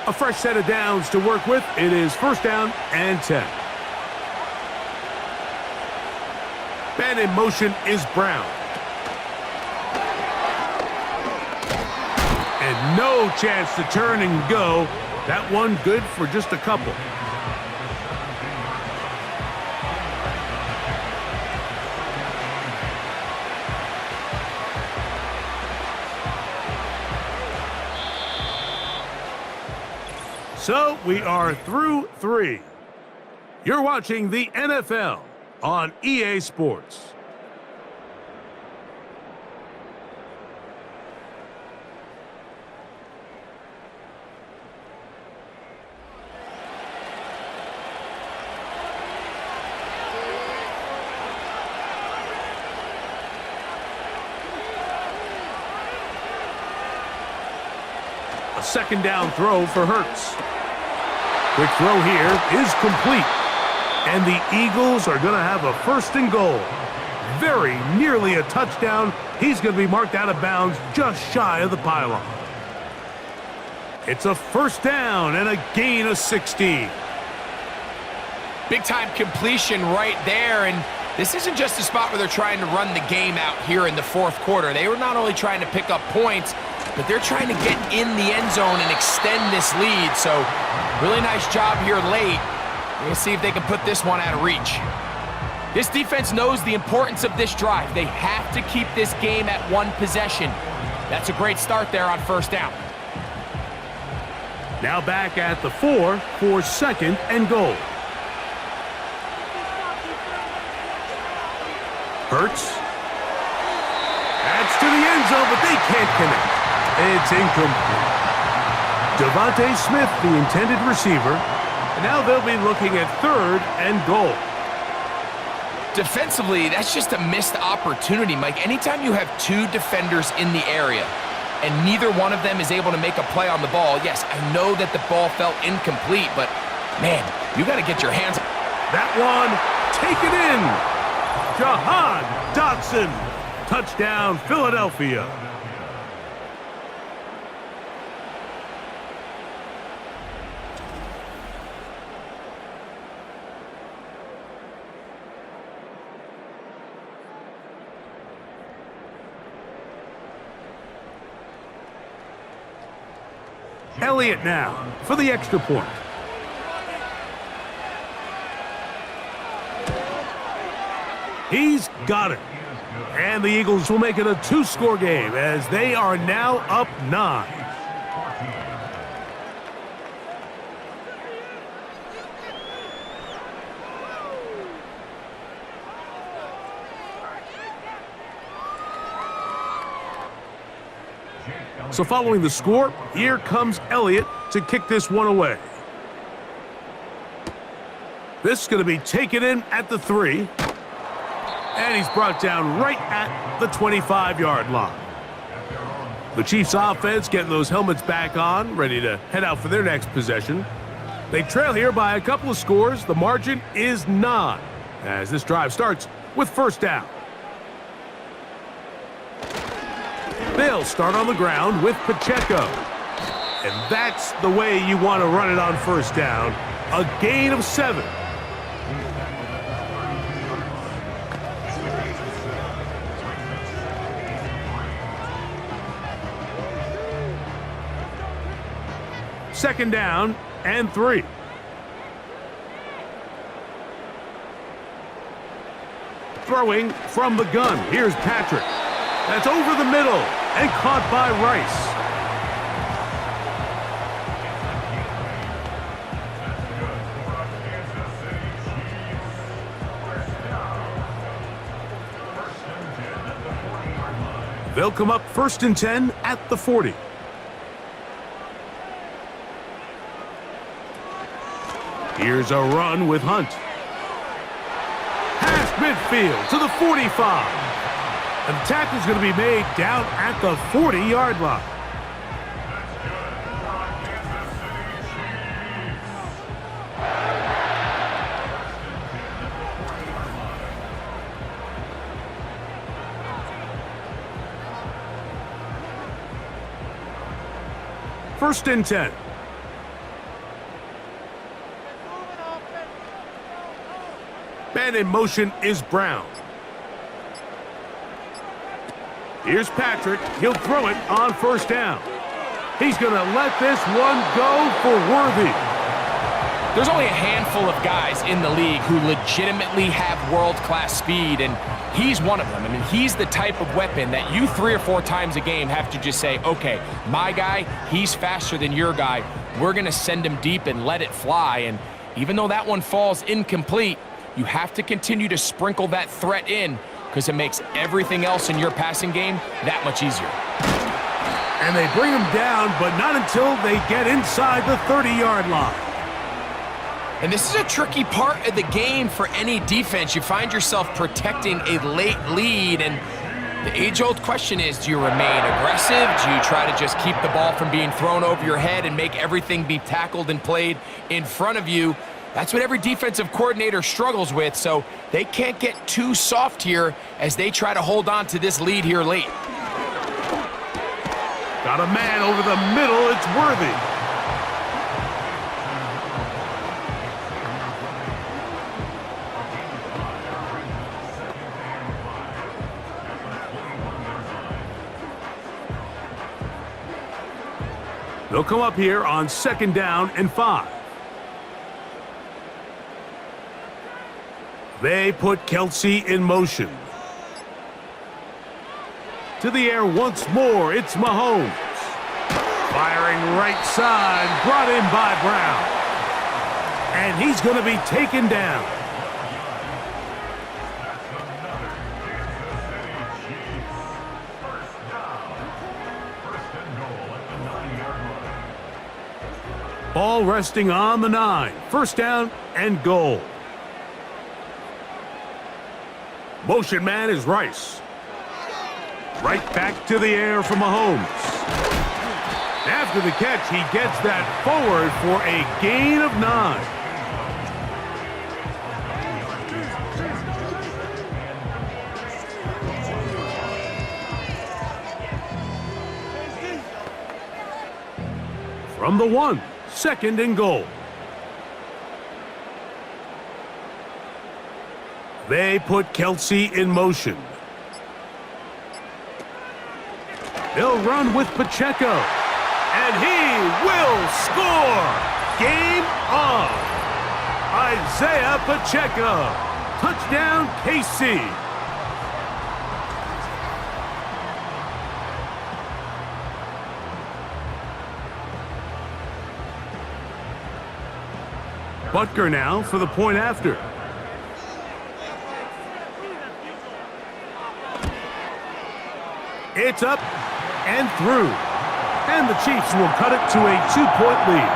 A fresh set of downs to work with. It is 1st down and 10. Man in motion is Brown. And no chance to turn and go. That one good for just a couple. So we are through 3. You're watching the NFL on EA Sports. second down throw for Hurts. Quick throw here is complete. And the Eagles are going to have a first and goal. Very nearly a touchdown. He's going to be marked out of bounds just shy of the pylon. It's a first down and a gain of 16. Big-time completion right there, and this isn't just a spot where they're trying to run the game out here in the fourth quarter. They were not only trying to pick up points, but they're trying to get in the end zone and extend this lead. So, really nice job here late. We're going to see if they can put this one out of reach. This defense knows the importance of this drive. They have to keep this game at one possession. That's a great start there on first down. Now back at the 4 for second and goal. Hurts. That's to the end zone, but they can't connect. It's incomplete. Devontae Smith, the intended receiver. And now they'll be looking at third and goal. Defensively, that's just a missed opportunity, Mike. Anytime you have two defenders in the area and neither one of them is able to make a play on the ball, yes, I know that the ball felt incomplete, but, man, you got to get your hands. That one, take it in. Jahan Dotson. Touchdown, Philadelphia. Elliott now for the extra point. He's got it. And the Eagles will make it a two-score game as they are now up 9. So following the score, here comes Elliott to kick this one away. This is going to be taken in at the 3. And he's brought down right at the 25-yard line. The Chiefs offense getting those helmets back on, ready to head out for their next possession. They trail here by a couple of scores. The margin is 9 as this drive starts with first down. They'll start on the ground with Pacheco. And that's the way you want to run it on first down. A gain of 7. Second down and 3. Throwing from the gun. Here's Patrick. That's over the middle and caught by Rice. They'll come up first and 10 at the 40. Here's a run with Hunt. Past midfield to the 45. And the tackle's going to be made down at the 40-yard line. First and 10. Man in motion is Brown. Here's Patrick. He'll throw it on first down. He's going to let this one go for Worthy. There's only a handful of guys in the league who legitimately have world-class speed, and he's one of them. I mean, he's the type of weapon that you 3 or 4 times a game have to just say, okay, my guy, he's faster than your guy. We're going to send him deep and let it fly. And even though that one falls incomplete, you have to continue to sprinkle that threat in because it makes everything else in your passing game that much easier. And they bring him down, but not until they get inside the 30-yard line. And this is a tricky part of the game for any defense. You find yourself protecting a late lead, and The age-old question is, do you remain aggressive? Do you try to just keep the ball from being thrown over your head and make everything be tackled and played in front of you? That's what every defensive coordinator struggles with, so they can't get too soft here as they try to hold on to this lead here late. Got a man over the middle. It's Worthy. They'll come up here on 2nd down and 5. They put Kelsey in motion. To the air once more, it's Mahomes. Firing right side, brought in by Brown. And he's going to be taken down. Ball resting on the 9. 1st down and goal. Motion man is Rice. Right back to the air for Mahomes. After the catch, he gets that forward for a gain of 9. From the 1, 2nd and goal. They put Kelsey in motion. They'll run with Pacheco. And he will score! Game on! Isaiah Pacheco. Touchdown, KC. Butker now for the point after. It's up and through. And the Chiefs will cut it to a 2-point lead.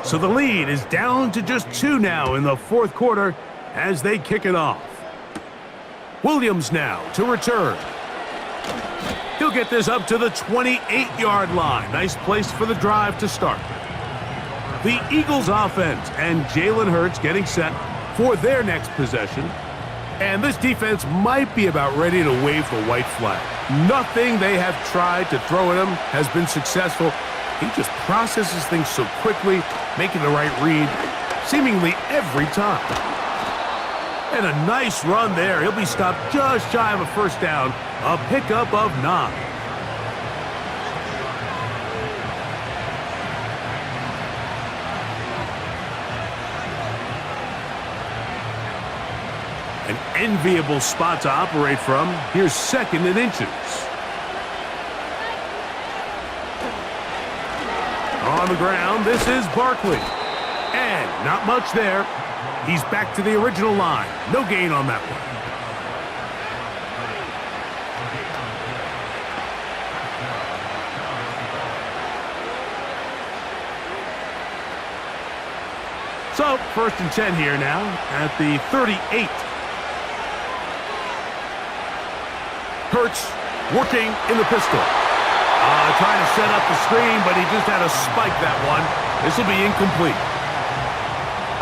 So the lead is down to just 2 now in the 4th quarter as they kick it off. Williams now to return. He'll get this up to the 28-yard line. Nice place for the drive to start. The Eagles offense and Jalen Hurts getting set for their next possession. And this defense might be about ready to wave the white flag. Nothing they have tried to throw at him has been successful. He just processes things so quickly, making the right read seemingly every time. And a nice run there. He'll be stopped just shy of a 1st down. A pickup of 9. An enviable spot to operate from. Here's 2nd and inches. On the ground, this is Barkley. And not much there. He's back to the original line. No gain on that one. So, 1st and 10 here now at the 38. Hurts working in the pistol. Trying to set up the screen, but he just had to spike that one. This will be incomplete.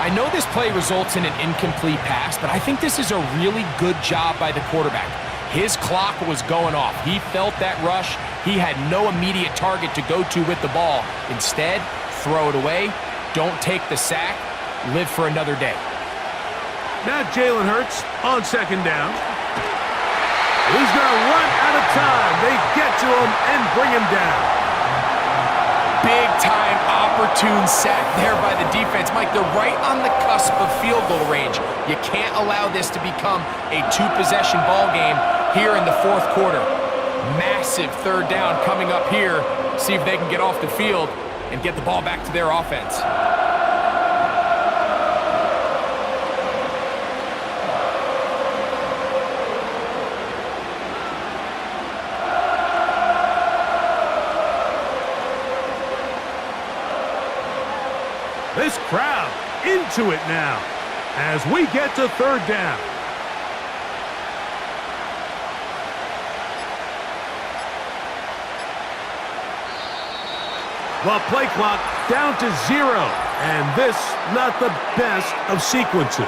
I know this play results in an incomplete pass, but I think this is a really good job by the quarterback. His clock was going off. He felt that rush. He had no immediate target to go to with the ball. Instead, throw it away. Don't take the sack. Live for another day. Now Jalen Hurts on 2nd down. He's going to run out of time. They get to him and bring him down. Big-time opportune sack there by the defense. Mike, they're right on the cusp of field goal range. You can't allow this to become a 2-possession ball game here in the 4th quarter. Massive 3rd down coming up here. See if they can get off the field and get the ball back to their offense. This crowd into it now as we get to third down. Well, play clock down to 0, and this not the best of sequences.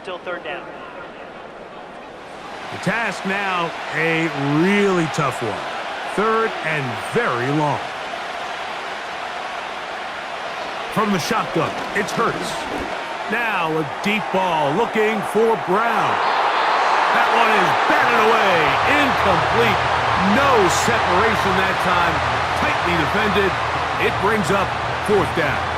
Still third down. The task now, a really tough one. Third and very long. From the shotgun, it's Hurts. Now a deep ball looking for Brown. That one is batted away. Incomplete. No separation that time. Tightly defended. It brings up fourth down.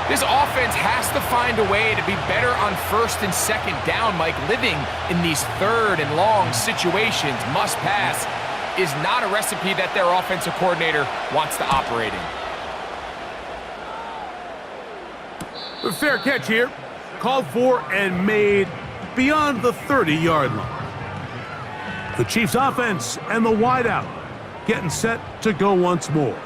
This offense has to find a way to be better on first and second down, Mike. Living in these third and long situations, must pass, is not a recipe that their offensive coordinator wants to operate in. A fair catch here. Called for and made beyond the 30-yard line. The Chiefs offense and the wideout getting set to go once more.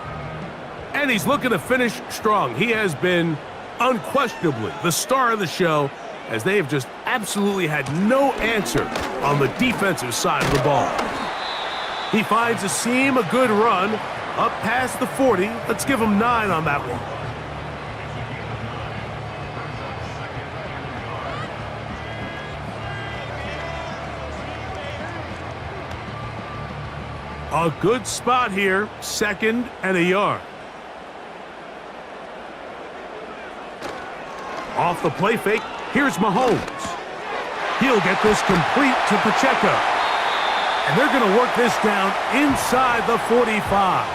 And he's looking to finish strong. He has been unquestionably the star of the show, as they have just absolutely had no answer on the defensive side of the ball. He finds a seam, a good run, up past the 40. Let's give him 9 on that one. A good spot here, 2nd and a yard. Off the play fake, here's Mahomes. He'll get this complete to Pacheco. And they're going to work this down inside the 45.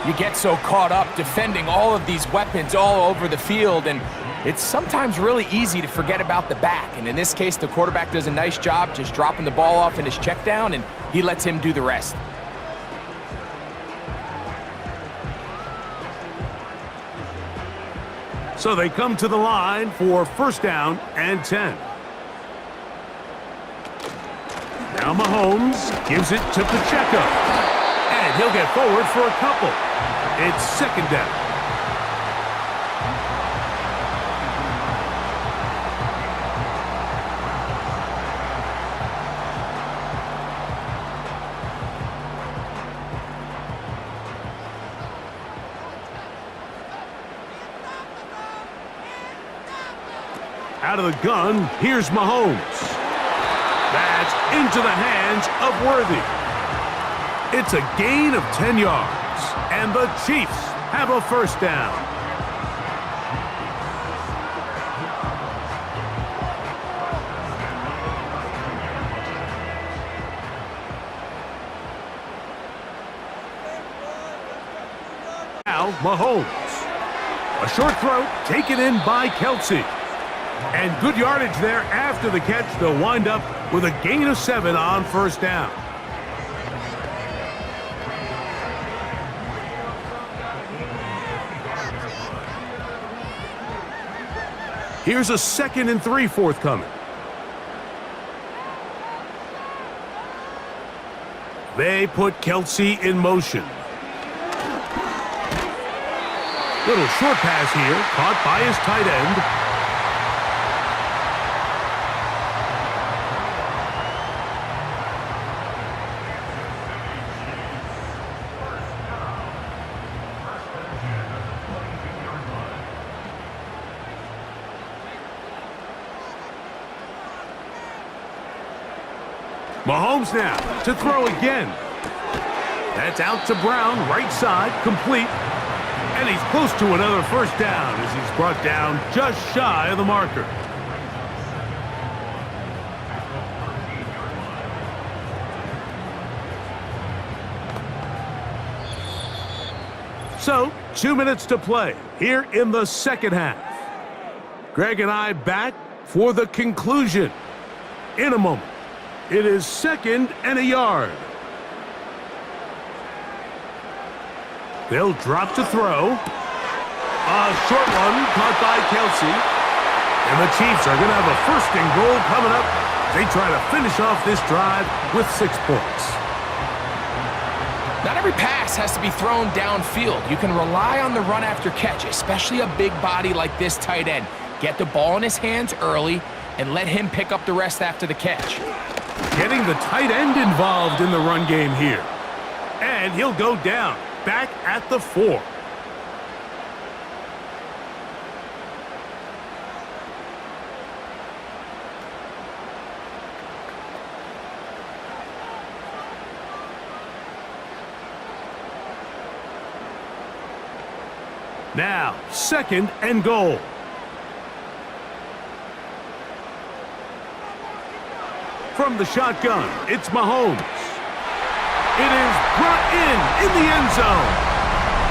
You get so caught up defending all of these weapons all over the field, and it's sometimes really easy to forget about the back. And in this case, the quarterback does a nice job just dropping the ball off in his check down, and he lets him do the rest. So they come to the line for first down and 10. Now Mahomes gives it to Pacheco. And he'll get forward for a couple. It's 2nd down. Out of the gun, here's Mahomes. That's into the hands of Worthy. It's a gain of 10 yards, and the Chiefs have a first down. Now Mahomes. A short throw taken in by Kelsey. And good yardage there after the catch. They'll wind up with a gain of 7 on first down. Here's a 2nd and 3 forthcoming. They put Kelsey in motion. Little short pass here, caught by his tight end. Mahomes now to throw again. That's out to Brown, right side, complete. And he's close to another first down as he's brought down just shy of the marker. So, 2 minutes to play here in the second half. Greg and I back for the conclusion in a moment. It is 2nd and a yard. They'll drop to throw. A short one caught by Kelsey. And the Chiefs are going to have a 1st and goal coming up They try to finish off this drive with 6 points. Not every pass has to be thrown downfield. You can rely on the run after catch, especially a big body like this tight end. Get the ball in his hands early and let him pick up the rest after the catch. Getting the tight end involved in the run game here. And he'll go down, back at the 4. Now, 2nd and goal. From the shotgun, it's Mahomes. It is brought in the end zone.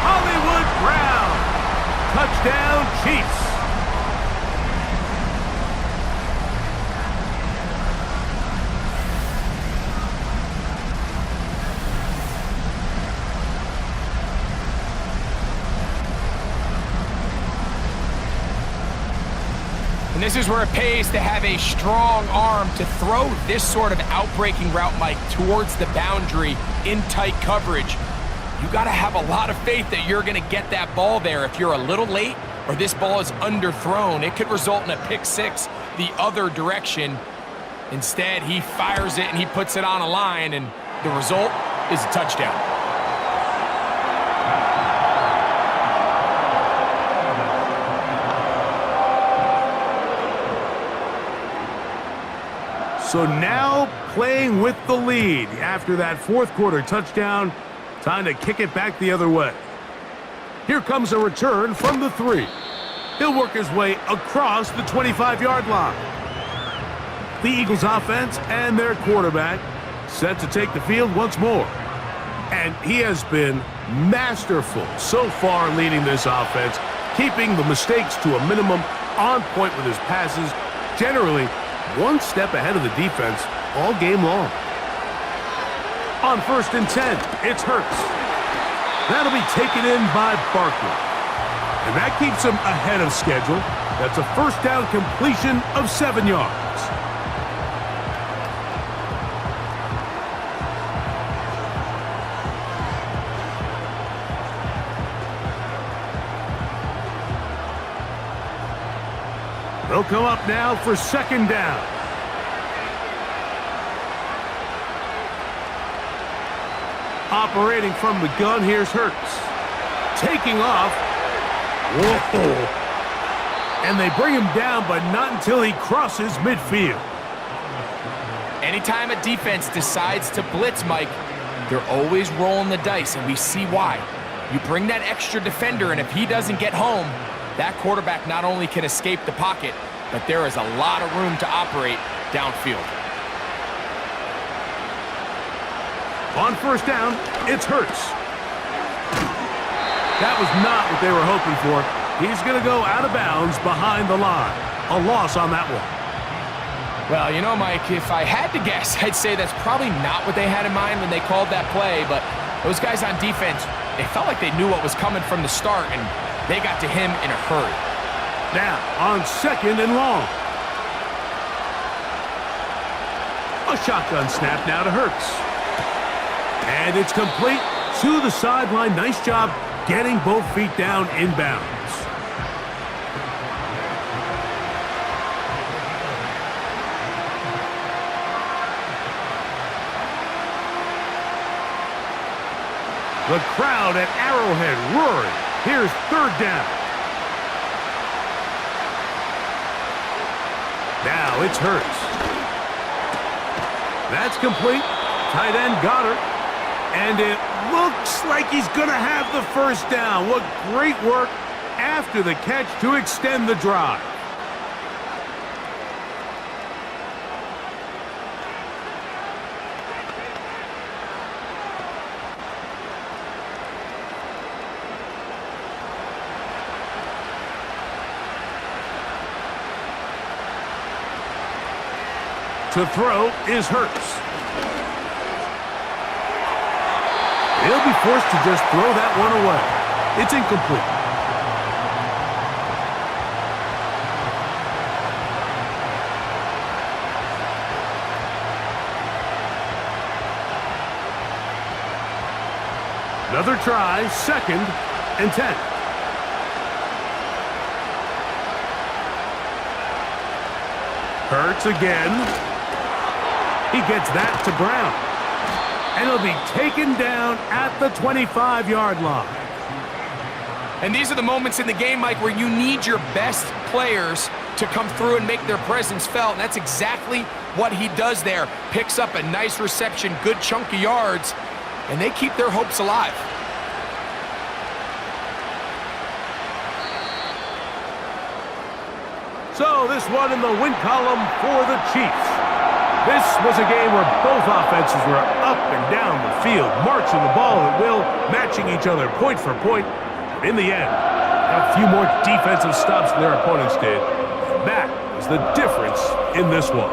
Hollywood Brown. Touchdown, Chiefs. And this is where it pays to have a strong arm to throw this sort of outbreaking route, Mike, towards the boundary in tight coverage. You got to have a lot of faith that you're going to get that ball there. If you're a little late or this ball is underthrown, it could result in a pick 6 the other direction. Instead, he fires it and he puts it on a line, and the result is a touchdown. So now playing with the lead after that 4th quarter touchdown. Time to kick it back the other way. Here comes a return from the 3. He'll work his way across the 25-yard line. The Eagles offense and their quarterback set to take the field once more. And he has been masterful so far leading this offense, keeping the mistakes to a minimum, on point with his passes, generally one step ahead of the defense all game long. On 1st and 10, it's Hurts. That'll be taken in by Barkley. And that keeps him ahead of schedule. That's a 1st down completion of 7 yards. They'll come up now for 2nd down. Operating from the gun, here's Hurts. Taking off. Whoa. And they bring him down, but not until he crosses midfield. Anytime a defense decides to blitz, Mike, they're always rolling the dice, and we see why. You bring that extra defender, and if he doesn't get home, that quarterback not only can escape the pocket, but there is a lot of room to operate downfield. On 1st down, it's Hurts. That was not what they were hoping for. He's going to go out of bounds behind the line. A loss on that one. Well, you know, Mike, if I had to guess, I'd say that's probably not what they had in mind when they called that play, but those guys on defense, they felt like they knew what was coming from the start, and they got to him in a hurry. Now, on 2nd and long. A shotgun snap now to Hurts. And it's complete to the sideline. Nice job getting both feet down inbounds. The crowd at Arrowhead roaring. Here's 3rd down. Now it's Hurts. That's complete. Tight end got her. And it looks like he's going to have the 1st down. What great work after the catch to extend the drive. To throw is Hurts. He'll be forced to just throw that one away. It's incomplete. Another try, 2nd and 10. Hurts again. He gets that to Brown. And he'll be taken down at the 25-yard line. And these are the moments in the game, Mike, where you need your best players to come through and make their presence felt. And that's exactly what he does there. Picks up a nice reception, good chunk of yards, and they keep their hopes alive. So this one in the win column for the Chiefs. This was a game where both offenses were up and down the field, marching the ball at will, matching each other point for point. In the end, a few more defensive stops than their opponents did. That is the difference in this one.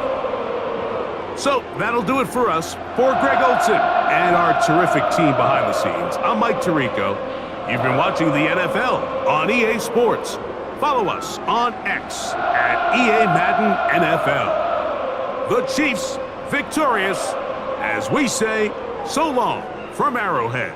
So that'll do it for us. For Greg Olson and our terrific team behind the scenes, I'm Mike Tirico. You've been watching the NFL on EA Sports. Follow us on X at EA Madden NFL. The Chiefs victorious as we say so long from Arrowhead.